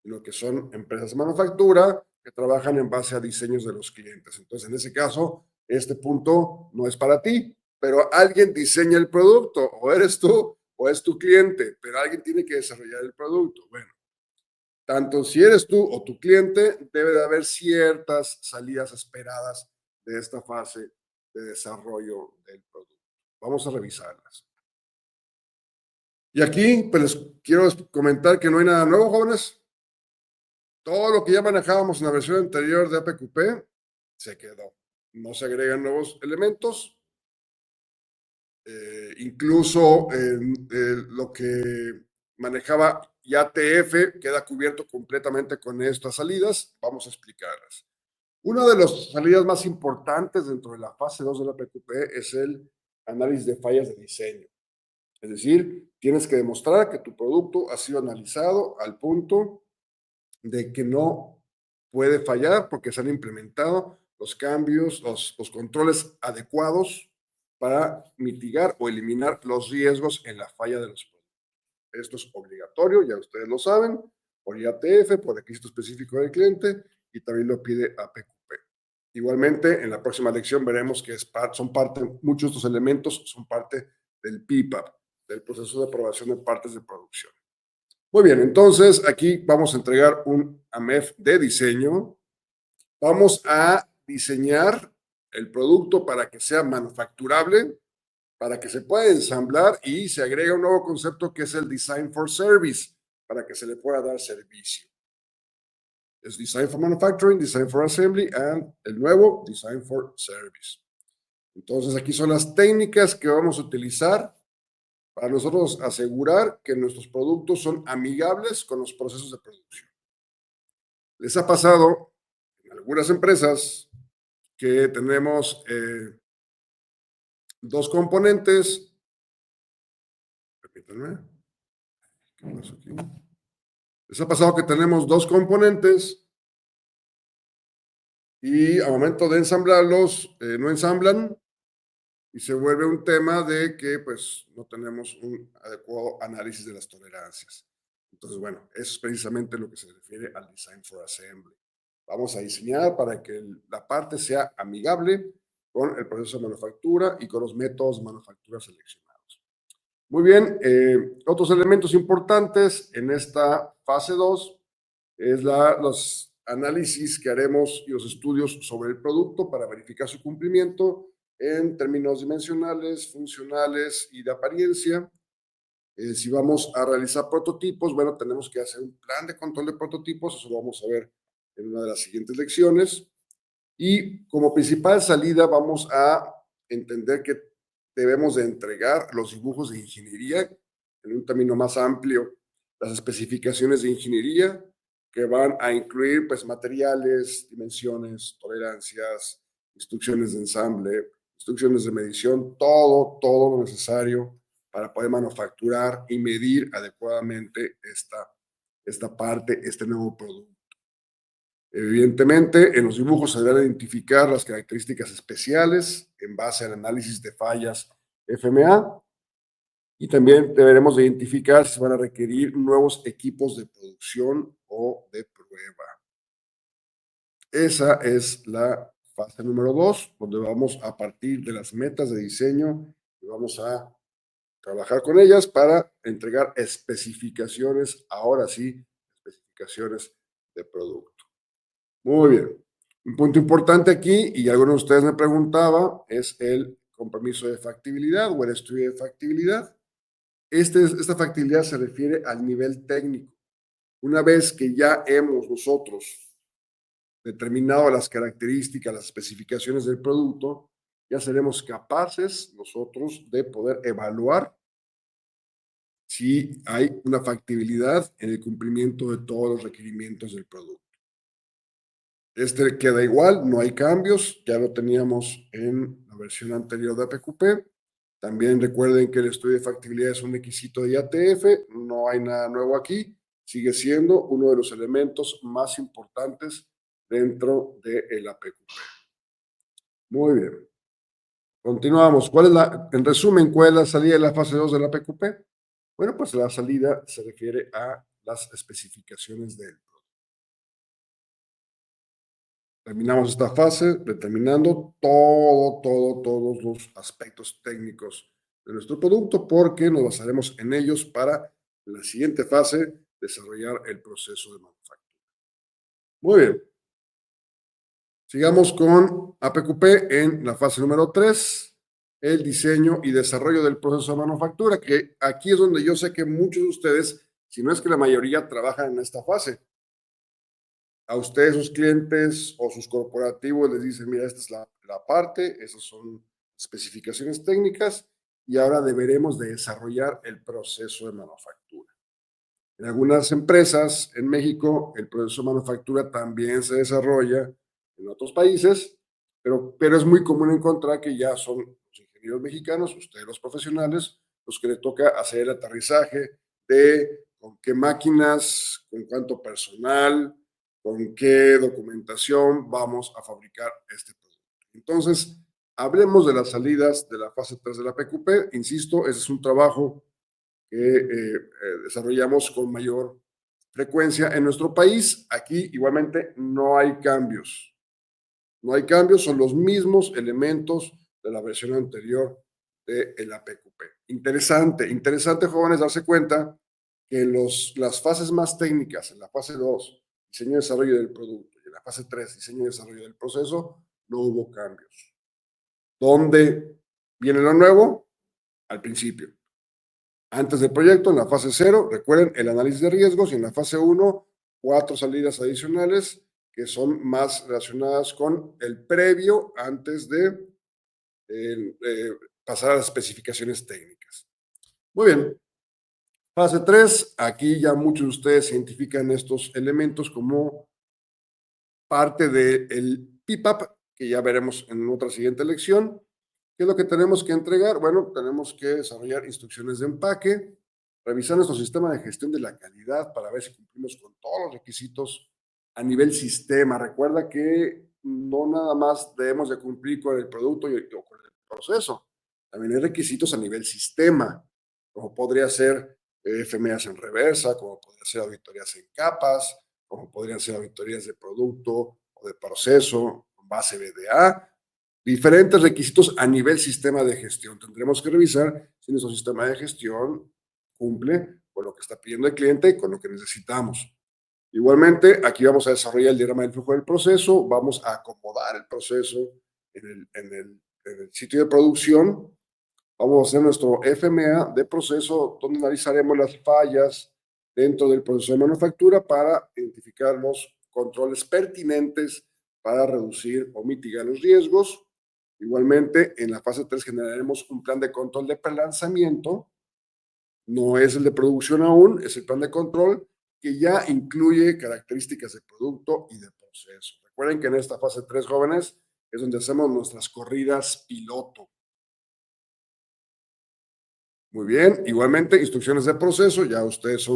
sino que son empresas de manufactura que trabajan en base a diseños de los clientes. Entonces, en ese caso, este punto no es para ti, pero alguien diseña el producto, o eres tú o es tu cliente, pero alguien tiene que desarrollar el producto. Bueno, tanto si eres tú o tu cliente, debe de haber ciertas salidas esperadas de esta fase de desarrollo del producto. Vamos a revisarlas. Y aquí, pues les quiero comentar que no hay nada nuevo, jóvenes. Todo lo que ya manejábamos en la versión anterior de APQP se quedó. No se agregan nuevos elementos. Incluso lo que manejaba IATF queda cubierto completamente con estas salidas. Vamos a explicarlas. Una de las salidas más importantes dentro de la fase 2 de la PQP es el análisis de fallas de diseño. Es decir, tienes que demostrar que tu producto ha sido analizado al punto de que no puede fallar porque se han implementado los cambios, los controles adecuados para mitigar o eliminar los riesgos en la falla de los productos. Esto es obligatorio, ya ustedes lo saben, por IATF, por requisito específico del cliente, y también lo pide APQP. Igualmente, en la próxima lección veremos que son parte, muchos de estos elementos son parte del PPAP, del proceso de aprobación de partes de producción. Muy bien, entonces aquí vamos a entregar un AMEF de diseño. Vamos a diseñar el producto para que sea manufacturable, para que se pueda ensamblar, y se agrega un nuevo concepto que es el Design for Service, para que se le pueda dar servicio. Es Design for Manufacturing, Design for Assembly, and el nuevo Design for Service. Entonces aquí son las técnicas que vamos a utilizar para nosotros asegurar que nuestros productos son amigables con los procesos de producción. Les ha pasado en algunas empresas que tenemos dos componentes. Permítanme. ¿Qué pasó aquí? Les ha pasado que tenemos dos componentes y al momento de ensamblarlos no ensamblan, y se vuelve un tema de que pues no tenemos un adecuado análisis de las tolerancias. Entonces, bueno, eso es precisamente lo que se refiere al Design for Assembly. Vamos a diseñar para que la parte sea amigable con el proceso de manufactura y con los métodos de manufactura seleccionados. Muy bien, otros elementos importantes en esta fase 2 es los análisis que haremos y los estudios sobre el producto para verificar su cumplimiento en términos dimensionales, funcionales y de apariencia. Si vamos a realizar prototipos, bueno, tenemos que hacer un plan de control de prototipos, eso lo vamos a ver en una de las siguientes lecciones. Y como principal salida vamos a entender que debemos de entregar los dibujos de ingeniería en un término más amplio, las especificaciones de ingeniería que van a incluir pues materiales, dimensiones, tolerancias, instrucciones de ensamble, instrucciones de medición, todo lo necesario para poder manufacturar y medir adecuadamente esta parte, este nuevo producto. Evidentemente, en los dibujos se deben identificar las características especiales en base al análisis de fallas FMA, y también deberemos de identificar si se van a requerir nuevos equipos de producción o de prueba. Esa es la fase número 2, donde vamos a partir de las metas de diseño y vamos a trabajar con ellas para entregar especificaciones, ahora sí, especificaciones de producto. Muy bien. Un punto importante aquí, y algunos de ustedes me preguntaban, es el compromiso de factibilidad o el estudio de factibilidad. Esta factibilidad se refiere al nivel técnico. Una vez que ya hemos nosotros determinado las características, las especificaciones del producto, ya seremos capaces nosotros de poder evaluar si hay una factibilidad en el cumplimiento de todos los requerimientos del producto. Este queda igual, no hay cambios, ya lo teníamos en la versión anterior de APQP. También recuerden que el estudio de factibilidad es un requisito de IATF, no hay nada nuevo aquí, sigue siendo uno de los elementos más importantes dentro del APQP. Muy bien, continuamos. En resumen, cuál es la salida de la fase 2 del APQP? Bueno, pues la salida se refiere a las especificaciones del producto. Terminamos esta fase determinando todos los aspectos técnicos de nuestro producto, porque nos basaremos en ellos para la siguiente fase desarrollar el proceso de manufactura. Muy bien. Sigamos con APQP en la fase número 3, el diseño y desarrollo del proceso de manufactura, que aquí es donde yo sé que muchos de ustedes, si no es que la mayoría, trabajan en esta fase. A ustedes, sus clientes o sus corporativos les dicen, mira, esta es la parte, esas son especificaciones técnicas, y ahora deberemos de desarrollar el proceso de manufactura. En algunas empresas en México, el proceso de manufactura también se desarrolla en otros países, pero es muy común encontrar que ya son los ingenieros mexicanos, ustedes los profesionales, los que le toca hacer el aterrizaje de con qué máquinas, con cuánto personal, con qué documentación vamos a fabricar este producto. Entonces, hablemos de las salidas de la fase 3 de la PQP. Insisto, ese es un trabajo que desarrollamos con mayor frecuencia en nuestro país. Aquí igualmente no hay cambios. No hay cambios, son los mismos elementos de la versión anterior de la PQP. Interesante, interesante, jóvenes, darse cuenta que en las fases más técnicas, en la fase 2, diseño y desarrollo del producto, y en la fase 3, diseño y desarrollo del proceso, no hubo cambios. ¿Dónde viene lo nuevo? Al principio. Antes del proyecto, en la fase 0, recuerden el análisis de riesgos, y en la fase 1, 4 salidas adicionales que son más relacionadas con el previo antes de pasar a las especificaciones técnicas. Muy bien. Fase 3, aquí ya muchos de ustedes identifican estos elementos como parte del PIPAP, que ya veremos en otra siguiente lección. ¿Qué es lo que tenemos que entregar? Bueno, tenemos que desarrollar instrucciones de empaque, revisar nuestro sistema de gestión de la calidad para ver si cumplimos con todos los requisitos a nivel sistema. Recuerda que no nada más debemos de cumplir con el producto o con el proceso, también hay requisitos a nivel sistema, como podría ser FMEAs en reversa, como podría ser auditorías en capas, como podrían ser auditorías de producto o de proceso con base BDA, diferentes requisitos a nivel sistema de gestión. Tendremos que revisar si nuestro sistema de gestión cumple con lo que está pidiendo el cliente y con lo que necesitamos. Igualmente, aquí vamos a desarrollar el diagrama del flujo del proceso, vamos a acomodar el proceso en el sitio de producción, vamos a hacer nuestro FMA de proceso, donde analizaremos las fallas dentro del proceso de manufactura para identificar los controles pertinentes para reducir o mitigar los riesgos. Igualmente, en la fase 3 generaremos un plan de control de prelanzamiento. No es el de producción aún, es el plan de control que ya incluye características de producto y de proceso. Recuerden que en esta fase 3, jóvenes, es donde hacemos nuestras corridas piloto. Muy bien, igualmente instrucciones de proceso, ya ustedes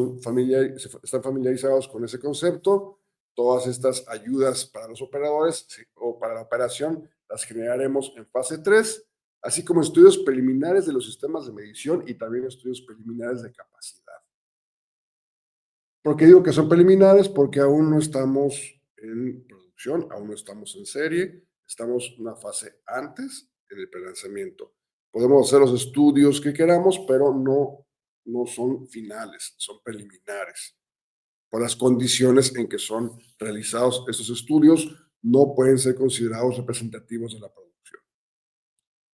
están familiarizados con ese concepto. Todas estas ayudas para los operadores o para la operación las generaremos en fase 3, así como estudios preliminares de los sistemas de medición y también estudios preliminares de capacidad. ¿Por qué digo que son preliminares? Porque aún no estamos en producción, aún no estamos en serie, estamos una fase antes en el prelanzamiento. Podemos hacer los estudios que queramos, pero no son finales, son preliminares. Por las condiciones en que son realizados estos estudios, no pueden ser considerados representativos de la producción.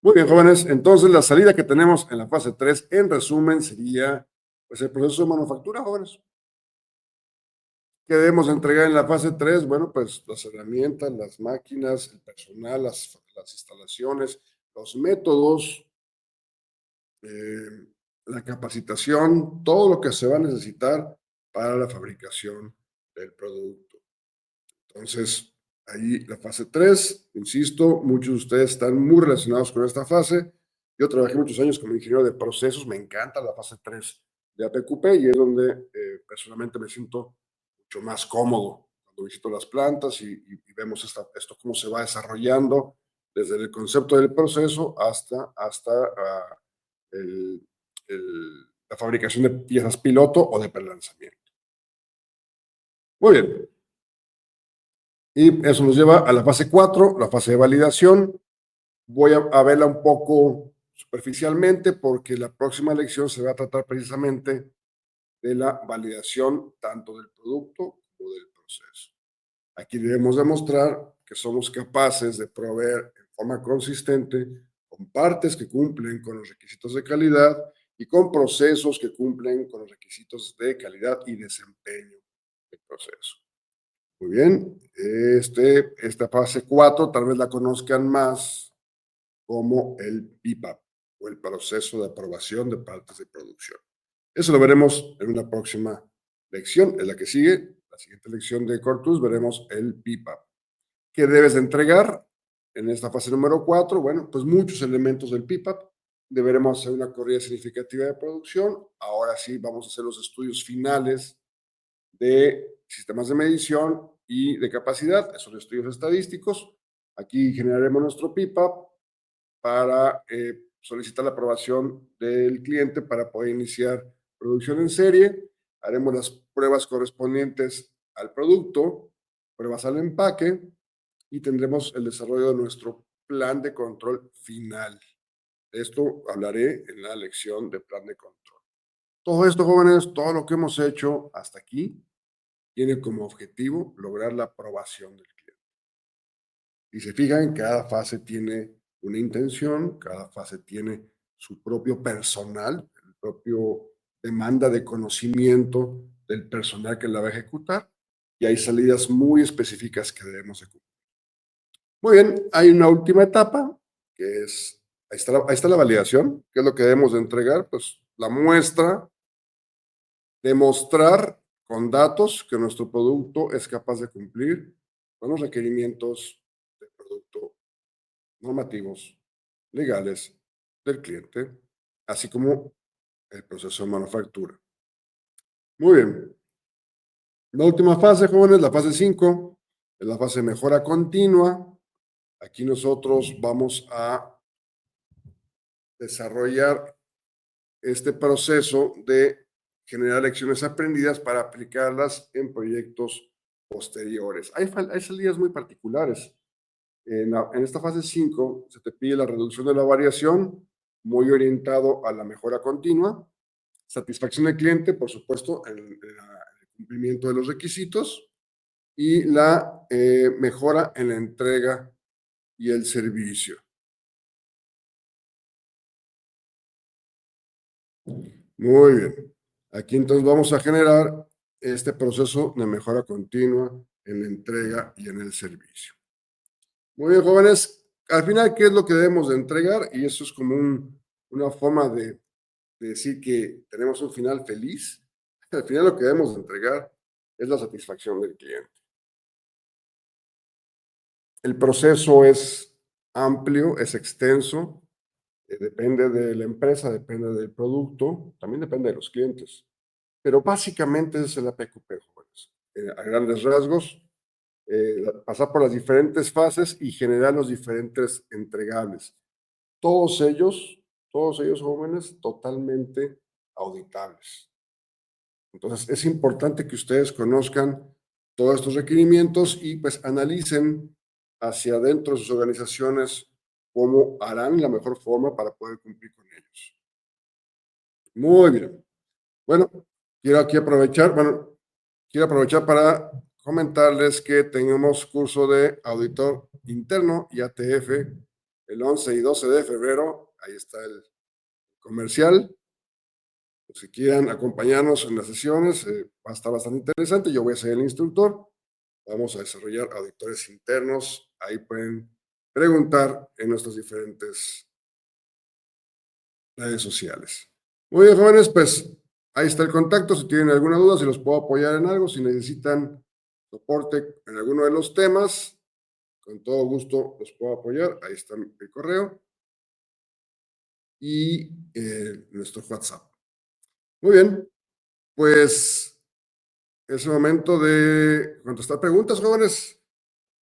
Muy bien, jóvenes, entonces la salida que tenemos en la fase 3, en resumen, sería pues, el proceso de manufactura, jóvenes. ¿Qué debemos entregar en la fase 3? Bueno, pues las herramientas, las máquinas, el personal, las instalaciones, los métodos, eh, la capacitación, todo lo que se va a necesitar para la fabricación del producto. Entonces, ahí la fase 3, insisto, muchos de ustedes están muy relacionados con esta fase. Yo trabajé muchos años como ingeniero de procesos, me encanta la fase 3 de APQP y es donde personalmente me siento mucho más cómodo cuando visito las plantas y vemos esto cómo se va desarrollando desde el concepto del proceso hasta el, la fabricación de piezas piloto o de prelanzamiento. Muy bien. Y eso nos lleva a la fase 4, la fase de validación. Voy a verla un poco superficialmente porque la próxima lección se va a tratar precisamente de la validación tanto del producto como del proceso. Aquí debemos demostrar que somos capaces de proveer en forma consistente con partes que cumplen con los requisitos de calidad y con procesos que cumplen con los requisitos de calidad y desempeño del proceso. Muy bien, esta fase 4 tal vez la conozcan más como el PIPAP. o el proceso de aprobación de partes de producción. Eso lo veremos en una próxima lección, en la que sigue, la siguiente lección de Cortus, veremos el PPAP. ¿Qué debes de entregar en esta fase número 4? Bueno, pues muchos elementos del PPAP. Deberemos hacer una corrida significativa de producción. Ahora sí, vamos a hacer los estudios finales de sistemas de medición y de capacidad, esos estudios estadísticos. Aquí generaremos nuestro PPAP para solicitar la aprobación del cliente para poder iniciar producción en serie. Haremos las pruebas correspondientes al producto, pruebas al empaque y tendremos el desarrollo de nuestro plan de control final. De esto hablaré en la lección de plan de control. Todo esto, jóvenes, todo lo que hemos hecho hasta aquí tiene como objetivo lograr la aprobación del cliente. Y se fijan, cada fase tiene una intención, cada fase tiene su propio personal, el propio demanda de conocimiento del personal que la va a ejecutar, y hay salidas muy específicas que debemos de cumplir. Muy bien, hay una última etapa, que es, ahí está la validación, que es lo que debemos de entregar, pues la muestra, demostrar con datos que nuestro producto es capaz de cumplir con los requerimientos del producto normativos, legales del cliente, así como el proceso de manufactura. Muy bien. La última fase, jóvenes, la fase 5, es la fase de mejora continua. Aquí nosotros vamos a desarrollar este proceso de generar lecciones aprendidas para aplicarlas en proyectos posteriores. Hay salidas muy particulares. En esta fase 5 se te pide la reducción de la variación, muy orientado a la mejora continua, satisfacción del cliente, por supuesto, en el cumplimiento de los requisitos y la mejora en la entrega y el servicio. Muy bien. Aquí entonces vamos a generar este proceso de mejora continua en la entrega y en el servicio. Muy bien, jóvenes. Al final, ¿qué es lo que debemos de entregar? Y eso es como una forma de decir que tenemos un final feliz. Al final lo que debemos de entregar es la satisfacción del cliente. El proceso es amplio, es extenso, depende de la empresa, depende del producto, también depende de los clientes. Pero básicamente ese es el APQP, jóvenes. A grandes rasgos, pasar por las diferentes fases y generar los diferentes entregables. Todos ellos jóvenes, totalmente auditables. Entonces, es importante que ustedes conozcan todos estos requerimientos y pues analicen hacia adentro de sus organizaciones cómo harán la mejor forma para poder cumplir con ellos. Muy bien. Bueno, quiero aprovechar para comentarles que tenemos curso de auditor interno y ATF el 11 y 12 de febrero. Ahí está el comercial. Si quieran acompañarnos en las sesiones, va a estar bastante interesante. Yo voy a ser el instructor. Vamos a desarrollar auditores internos. Ahí pueden preguntar en nuestras diferentes redes sociales. Muy bien, jóvenes, pues ahí está el contacto. Si tienen alguna duda, si los puedo apoyar en algo, si necesitan soporte en alguno de los temas, con todo gusto los puedo apoyar. Ahí está el correo y nuestro WhatsApp. Muy bien, pues es el momento de contestar preguntas, jóvenes.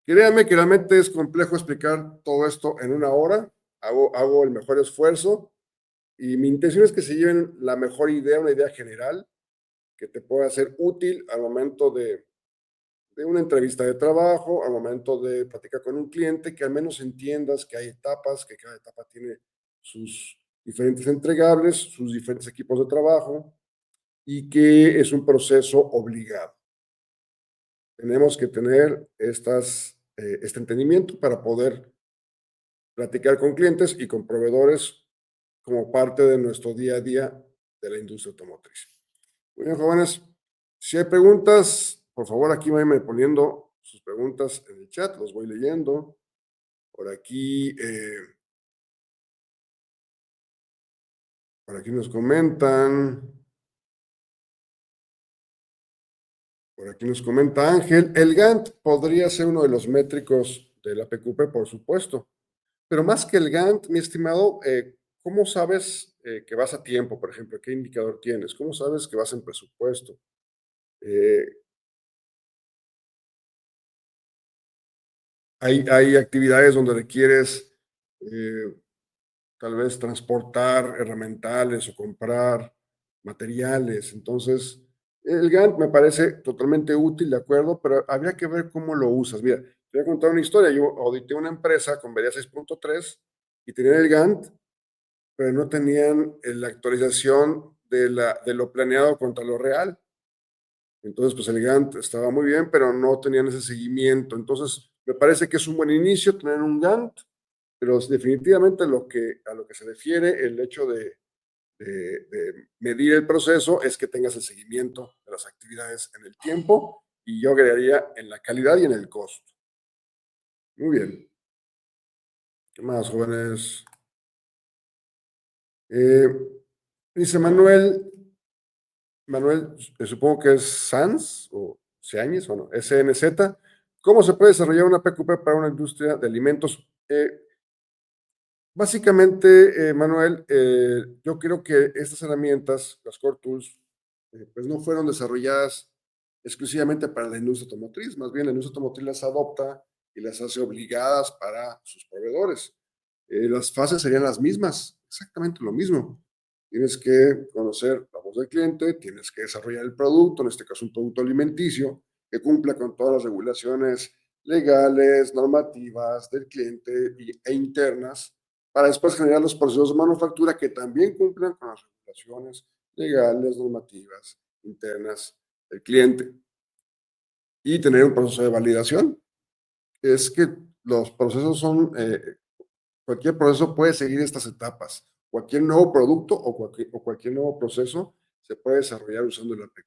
Créanme que realmente es complejo explicar todo esto en una hora. Hago el mejor esfuerzo y mi intención es que se lleven la mejor idea, una idea general que te pueda ser útil al momento de una entrevista de trabajo, al momento de platicar con un cliente, que al menos entiendas que hay etapas, que cada etapa tiene sus diferentes entregables, sus diferentes equipos de trabajo y que es un proceso obligado. Tenemos que tener este entendimiento para poder platicar con clientes y con proveedores como parte de nuestro día a día de la industria automotriz. Muy bien, jóvenes. Si hay preguntas, por favor, aquí vayan poniendo sus preguntas en el chat, los voy leyendo. Por aquí Por aquí nos comentan, por aquí nos comenta Ángel, el Gantt podría ser uno de los métricos de la PQP, por supuesto, pero más que el Gantt, mi estimado, ¿cómo sabes que vas a tiempo, por ejemplo? ¿Qué indicador tienes? ¿Cómo sabes que vas en presupuesto? Eh, hay actividades donde requieres eh, tal vez transportar herramentas o comprar materiales. Entonces, el Gantt me parece totalmente útil, de acuerdo, pero habría que ver cómo lo usas. Mira, te voy a contar una historia. Yo audité una empresa con Vería 6.3 y tenían el Gantt, pero no tenían la actualización de lo planeado contra lo real. Entonces, pues el Gantt estaba muy bien, pero no tenían ese seguimiento. Entonces, me parece que es un buen inicio tener un Gantt, pero definitivamente a lo que se refiere el hecho de medir el proceso es que tengas el seguimiento de las actividades en el tiempo y yo agregaría en la calidad y en el costo. Muy bien. ¿Qué más, jóvenes? Eh, dice Manuel, supongo que es Sanz o Seáñez o no, SNZ. ¿Cómo se puede desarrollar una PQP para una industria de alimentos? Básicamente, Manuel, yo creo que estas herramientas, las Core Tools, pues no fueron desarrolladas exclusivamente para la industria automotriz, más bien la industria automotriz las adopta y las hace obligadas para sus proveedores. Las fases serían las mismas, exactamente lo mismo. Tienes que conocer la voz del cliente, tienes que desarrollar el producto, en este caso un producto alimenticio, que cumpla con todas las regulaciones legales, normativas del cliente e internas, para después generar los procesos de manufactura que también cumplan con las regulaciones legales, normativas, internas del cliente. Y tener un proceso de validación. Es que los procesos son, cualquier proceso puede seguir estas etapas. Cualquier nuevo producto o cualquier nuevo proceso se puede desarrollar usando el API.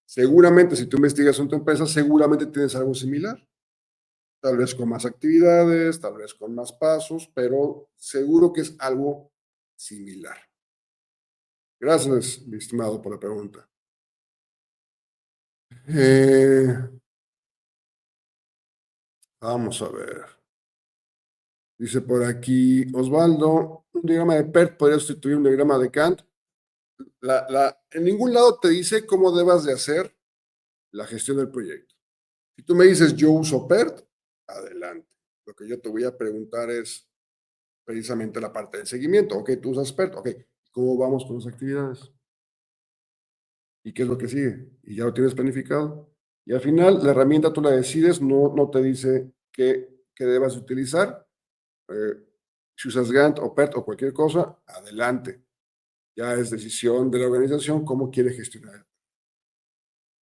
Seguramente, si tú investigas en tu empresa, seguramente tienes algo similar. Tal vez con más actividades, tal vez con más pasos, pero seguro que es algo similar. Gracias, mi estimado, por la pregunta. Eh, vamos a ver. Dice por aquí Osvaldo, un diagrama de PERT podría sustituir un diagrama de Kant. En ningún lado te dice cómo debas de hacer la gestión del proyecto. Si tú me dices yo uso PERT, adelante. Lo que yo te voy a preguntar es precisamente la parte del seguimiento. Ok, tú usas PERT, ok, ¿cómo vamos con las actividades? ¿Y qué es lo que sigue? Y ya lo tienes planificado. Y al final, la herramienta tú la decides, no te dice qué debas utilizar. Eh, si usas Gantt o PERT o cualquier cosa, adelante. Ya es decisión de la organización cómo quiere gestionar.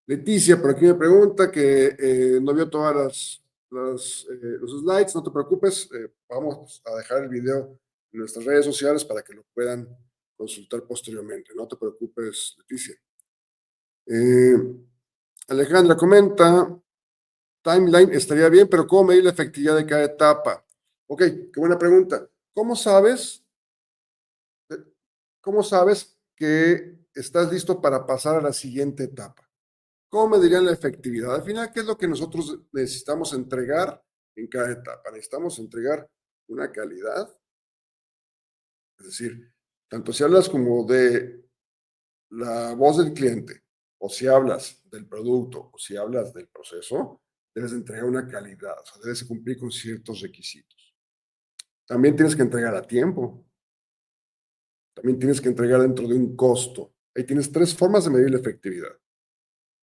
Leticia, por aquí me pregunta que no vio todas los slides, no te preocupes, vamos a dejar el video en nuestras redes sociales para que lo puedan consultar posteriormente. No te preocupes, Leticia. Eh, Alejandra comenta, timeline estaría bien, pero ¿cómo medir la efectividad de cada etapa? Ok, qué buena pregunta. ¿Cómo sabes que estás listo para pasar a la siguiente etapa? ¿Cómo medirían la efectividad? Al final, ¿qué es lo que nosotros necesitamos entregar en cada etapa? Necesitamos entregar una calidad, es decir, tanto si hablas como de la voz del cliente, o si hablas del producto, o si hablas del proceso, debes entregar una calidad, o sea, debes cumplir con ciertos requisitos. También tienes que entregar a tiempo, también tienes que entregar dentro de un costo. Ahí tienes tres formas de medir la efectividad.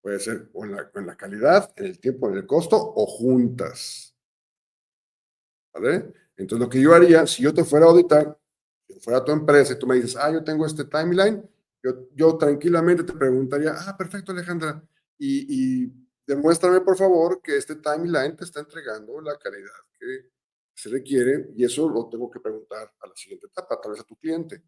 Puede ser o en la calidad, en el tiempo, en el costo, o juntas. ¿Vale? Entonces, lo que yo haría, si yo te fuera a auditar, si yo fuera a tu empresa y tú me dices, yo tengo este timeline, yo tranquilamente te preguntaría, perfecto, Alejandra, y demuéstrame, por favor, que este timeline te está entregando la calidad que se requiere, y eso lo tengo que preguntar a la siguiente etapa, tal vez a tu cliente.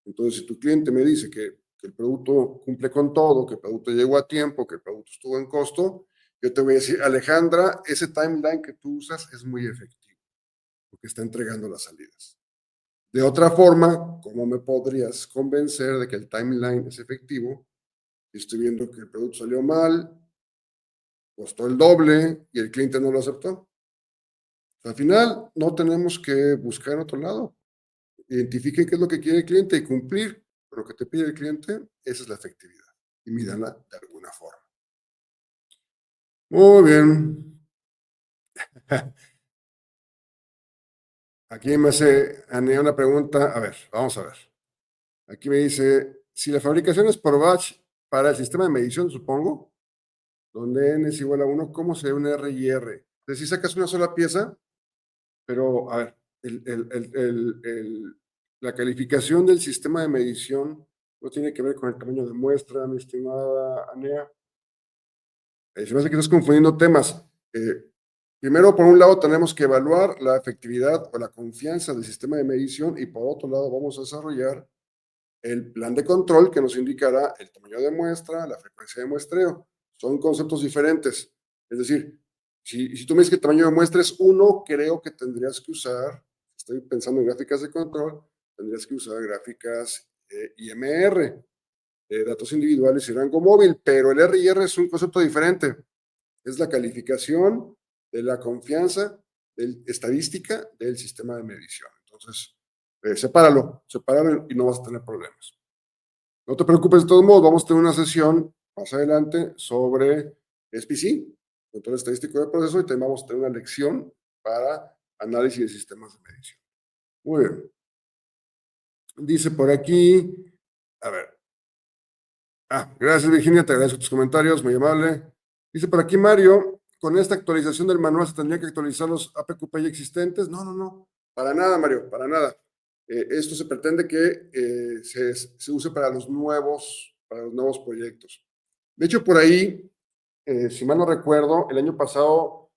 Entonces, si tu cliente me dice que el producto cumple con todo, que el producto llegó a tiempo, que el producto estuvo en costo, yo te voy a decir, Alejandra, ese timeline que tú usas es muy efectivo porque está entregando las salidas. De otra forma, ¿cómo me podrías convencer de que el timeline es efectivo? Estoy viendo que el producto salió mal, costó el doble y el cliente no lo aceptó. Al final, no tenemos que buscar en otro lado. Identifiquen qué es lo que quiere el cliente y cumplir con lo que te pide el cliente, esa es la efectividad. Y mídanla de alguna forma. Muy bien. Aquí me hace Ane una pregunta. A ver, vamos a ver. Aquí me dice, si la fabricación es por batch para el sistema de medición, supongo, donde n es igual a 1, ¿cómo sería un R y R? Es decir, sacas una sola pieza, pero a ver, la calificación del sistema de medición no tiene que ver con el tamaño de muestra, mi estimada Anea. Se me hace que estás confundiendo temas. Primero, por un lado, tenemos que evaluar la efectividad o la confianza del sistema de medición y por otro lado vamos a desarrollar el plan de control que nos indicará el tamaño de muestra, la frecuencia de muestreo. Son conceptos diferentes. Es decir, si tú me dices que el tamaño de muestra es 1, creo que tendrías que usar, estoy pensando en gráficas de control, tendrías que usar gráficas IMR, datos individuales y rango móvil, pero el R&R es un concepto diferente. Es la calificación de la confianza estadística del sistema de medición. Entonces, sepáralo y no vas a tener problemas. No te preocupes, de todos modos, vamos a tener una sesión más adelante sobre SPC, control estadístico de proceso, y también vamos a tener una lección para análisis de sistemas de medición. Muy bien. Dice por aquí, a ver. Gracias Virginia, te agradezco tus comentarios, muy amable. Dice por aquí Mario, con esta actualización del manual se tendría que actualizar los APQP ya existentes. No, no, no, para nada Mario, para nada. Esto se pretende que se use para los nuevos proyectos. De hecho, por ahí, si mal no recuerdo, el año pasado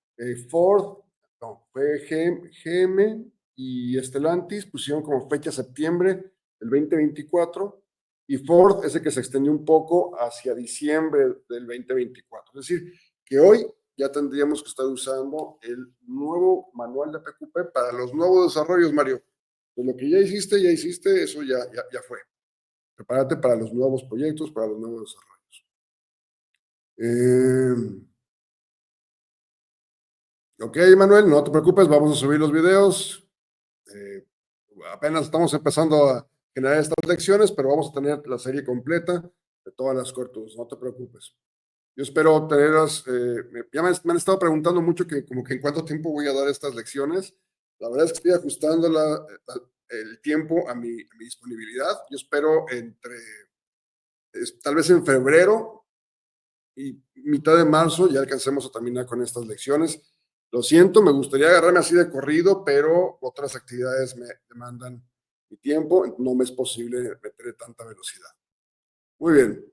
Ford, no, fue GM y Stellantis pusieron como fecha septiembre del 2024 y Ford es el que se extendió un poco hacia diciembre del 2024. Es decir, que hoy ya tendríamos que estar usando el nuevo manual de PQP para los nuevos desarrollos, Mario. Pues lo que ya hiciste, eso ya fue. Prepárate para los nuevos proyectos, para los nuevos desarrollos. Ok, Manuel, no te preocupes, vamos a subir los videos. Eh, Apenas estamos empezando a generar estas lecciones, pero vamos a tener la serie completa de todas las cortos, no te preocupes. Yo espero tenerlas, ya me han estado preguntando mucho que como que en cuánto tiempo voy a dar estas lecciones. La verdad es que estoy ajustando el tiempo a mi disponibilidad. Yo espero tal vez en febrero y mitad de marzo ya alcancemos a terminar con estas lecciones. Lo siento, me gustaría agarrarme así de corrido, pero otras actividades me demandan mi tiempo, no me es posible meter tanta velocidad. Muy bien.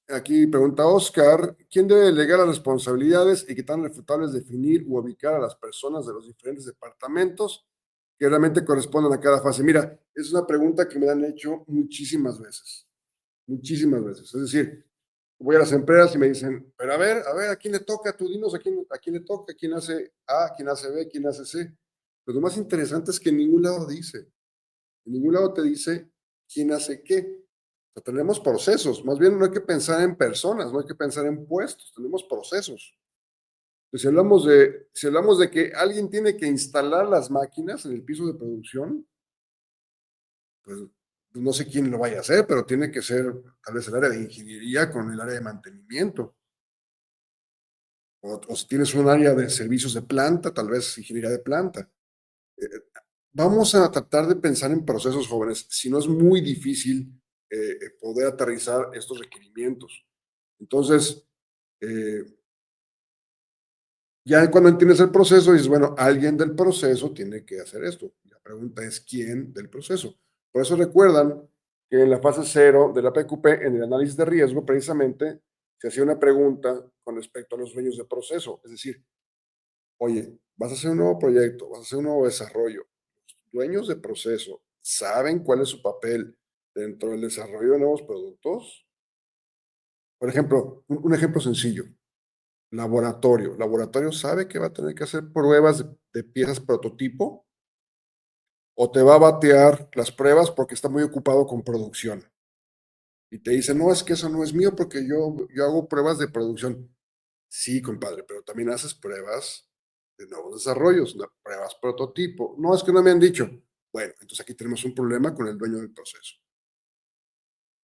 Aquí pregunta Oscar, ¿quién debe delegar las responsabilidades y qué tan refutable es definir u ubicar a las personas de los diferentes departamentos que realmente corresponden a cada fase? Mira, es una pregunta que me han hecho muchísimas veces, muchísimas veces. Es decir, voy a las empresas y me dicen, pero a ver, ¿a quién le toca? Tú dinos a quién le toca, quién hace A, quién hace B, quién hace C. Pero lo más interesante es que en ningún lado dice, en ningún lado te dice quién hace qué. O sea, tenemos procesos, más bien no hay que pensar en personas, no hay que pensar en puestos, tenemos procesos. Entonces, si hablamos de que alguien tiene que instalar las máquinas en el piso de producción, pues no sé quién lo vaya a hacer, pero tiene que ser tal vez el área de ingeniería con el área de mantenimiento. O si tienes un área de servicios de planta, tal vez ingeniería de planta. Eh, Vamos a tratar de pensar en procesos jóvenes, si no es muy difícil poder aterrizar estos requerimientos. Entonces, eh, ya cuando entiendes el proceso, dices, bueno, alguien del proceso tiene que hacer esto. La pregunta es, ¿quién del proceso? Por eso recuerdan que en la fase cero de la PQP, en el análisis de riesgo, precisamente, se hacía una pregunta con respecto a los dueños de proceso. Es decir, oye, vas a hacer un nuevo proyecto, vas a hacer un nuevo desarrollo. Los dueños de proceso saben cuál es su papel dentro del desarrollo de nuevos productos. Por ejemplo, un ejemplo sencillo. Laboratorio. Laboratorio sabe que va a tener que hacer pruebas de piezas prototipo. o te va a batear las pruebas porque está muy ocupado con producción. Y te dice, no, es que eso no es mío porque yo hago pruebas de producción. Sí, compadre, pero también haces pruebas de nuevos desarrollos, pruebas prototipo. No, es que no me han dicho. Bueno, entonces aquí tenemos un problema con el dueño del proceso.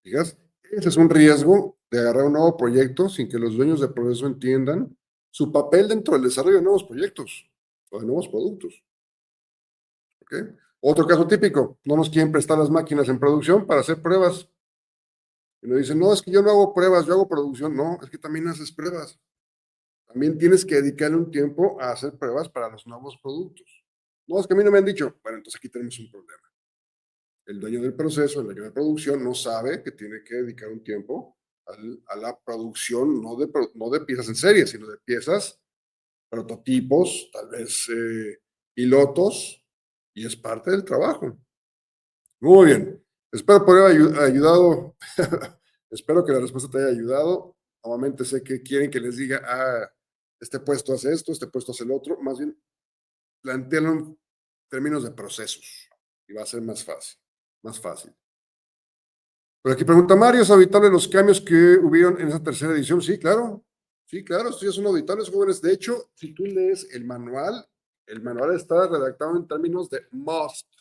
Fijas, ese es un riesgo de agarrar un nuevo proyecto sin que los dueños del proceso entiendan su papel dentro del desarrollo de nuevos proyectos o de nuevos productos. ¿Ok? Otro caso típico, no nos quieren prestar las máquinas en producción para hacer pruebas. Y nos dicen, no, es que yo no hago pruebas, yo hago producción. No, es que también haces pruebas. También tienes que dedicarle un tiempo a hacer pruebas para los nuevos productos. No, es que a mí no me han dicho. Bueno, entonces aquí tenemos un problema. El dueño del proceso, el dueño de producción, no sabe que tiene que dedicar un tiempo a la producción, no de piezas en serie, sino de piezas, prototipos, tal vez pilotos, y es parte del trabajo. Muy bien. Espero poder haber ayudado. Espero que la respuesta te haya ayudado. Normalmente sé que quieren que les diga, este puesto hace esto, este puesto hace el otro. Más bien, plantearlo en términos de procesos y va a ser más fácil, más fácil. Por aquí pregunta Mario, ¿es auditable los cambios que hubieron en esa tercera edición? Sí, claro, estos ya son auditables, jóvenes. De hecho, si tú lees el manual está redactado en términos de must,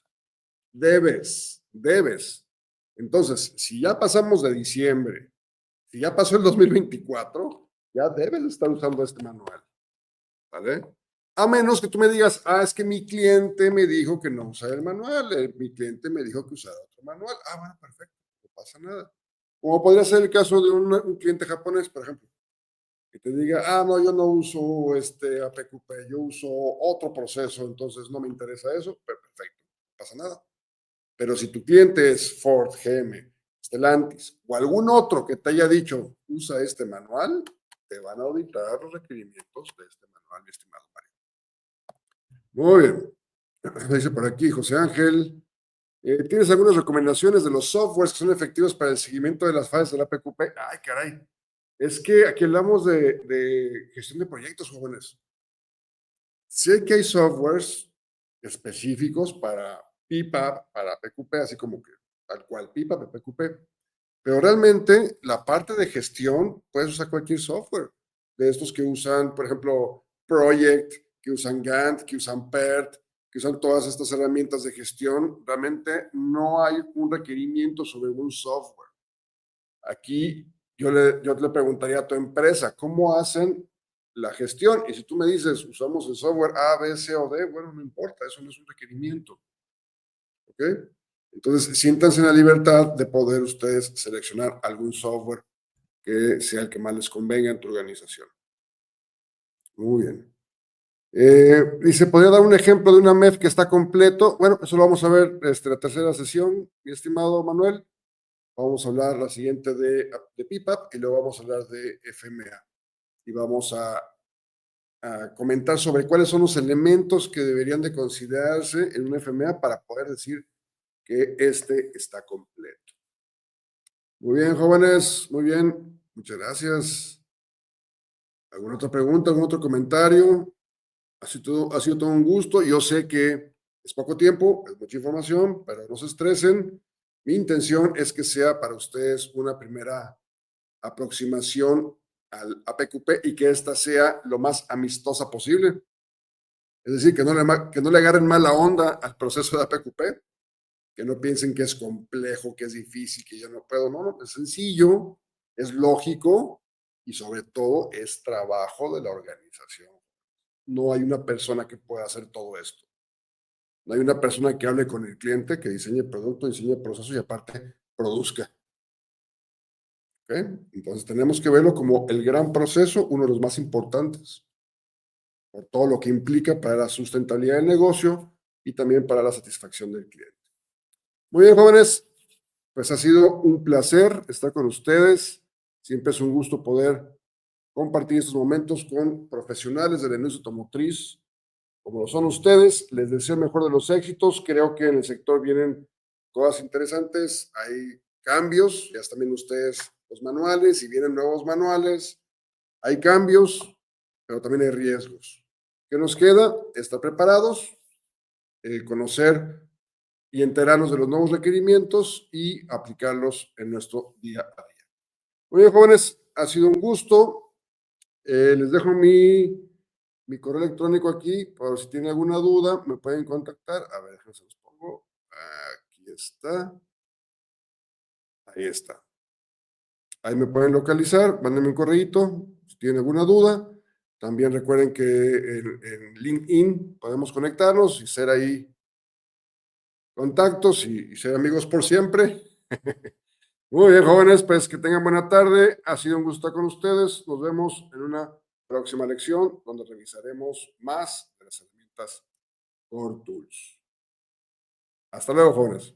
debes. Entonces, si ya pasamos de diciembre, si ya pasó el 2024, ya debes estar usando este manual, ¿vale? A menos que tú me digas, es que mi cliente me dijo que no usara el manual, mi cliente me dijo que usara otro manual. Bueno, perfecto, no pasa nada. Como podría ser el caso de un cliente japonés, por ejemplo, que te diga, no, yo no uso este APQP, yo uso otro proceso, entonces no me interesa eso, perfecto, no pasa nada. Pero si tu cliente es Ford, GM, Stellantis o algún otro que te haya dicho, usa este manual, te van a auditar los requerimientos de este manual, mi estimado Mario. Muy bien. Dice por aquí José Ángel. ¿Tienes algunas recomendaciones de los softwares que son efectivos para el seguimiento de las fases de la PQP? Ay, caray. Es que aquí hablamos de gestión de proyectos, jóvenes. Sé que hay softwares específicos para PIPAP, para PQP, así como que tal cual PIPAP, PQP. Pero realmente la parte de gestión, puedes usar cualquier software. De estos que usan, por ejemplo, Project, que usan Gantt, que usan PERT, que usan todas estas herramientas de gestión. Realmente no hay un requerimiento sobre un software. Aquí yo le preguntaría a tu empresa, ¿cómo hacen la gestión? Y si tú me dices, usamos el software A, B, C o D, bueno, no importa, eso no es un requerimiento. ¿Ok? Entonces, siéntanse en la libertad de poder ustedes seleccionar algún software que sea el que más les convenga en tu organización. Muy bien. Dice, ¿podría dar un ejemplo de una MEF que está completo? Bueno, eso lo vamos a ver la tercera sesión, mi estimado Manuel. Vamos a hablar la siguiente de PIPAP y luego vamos a hablar de FMA. Y vamos a comentar sobre cuáles son los elementos que deberían de considerarse en un FMA para poder decir que este está completo. Muy bien, jóvenes, muy bien. Muchas gracias. ¿Alguna otra pregunta, algún otro comentario? Ha sido todo un gusto. Yo sé que es poco tiempo, es mucha información, pero no se estresen. Mi intención es que sea para ustedes una primera aproximación al APQP y que esta sea lo más amistosa posible. Es decir, que no le agarren mala onda al proceso de APQP, que no piensen que es complejo, que es difícil, que yo no puedo. No, es sencillo, es lógico y sobre todo es trabajo de la organización. No hay una persona que pueda hacer todo esto. No hay una persona que hable con el cliente, que diseñe el producto, diseñe el proceso y aparte produzca. ¿Okay? Entonces tenemos que verlo como el gran proceso, uno de los más importantes, por todo lo que implica para la sustentabilidad del negocio y también para la satisfacción del cliente. Muy bien, jóvenes, pues ha sido un placer estar con ustedes. Siempre es un gusto poder compartir estos momentos con profesionales de la industria automotriz, como lo son ustedes. Les deseo el mejor de los éxitos. Creo que en el sector vienen cosas interesantes. Hay cambios, ya están viendo ustedes los manuales y vienen nuevos manuales. Hay cambios, pero también hay riesgos. ¿Qué nos queda? Estar preparados, conocer y enterarnos de los nuevos requerimientos y aplicarlos en nuestro día a día. Muy bien, jóvenes, ha sido un gusto. Les dejo mi correo electrónico aquí, por si tienen alguna duda, me pueden contactar. A ver, déjenme se los pongo. Aquí está. Ahí está. Ahí me pueden localizar, mándenme un correíto si tienen alguna duda. También recuerden que en LinkedIn podemos conectarnos y ser ahí contactos y ser amigos por siempre. Muy bien, jóvenes, pues que tengan buena tarde. Ha sido un gusto estar con ustedes. Nos vemos en una próxima lección donde revisaremos más de las herramientas Core Tools. Hasta luego, jóvenes.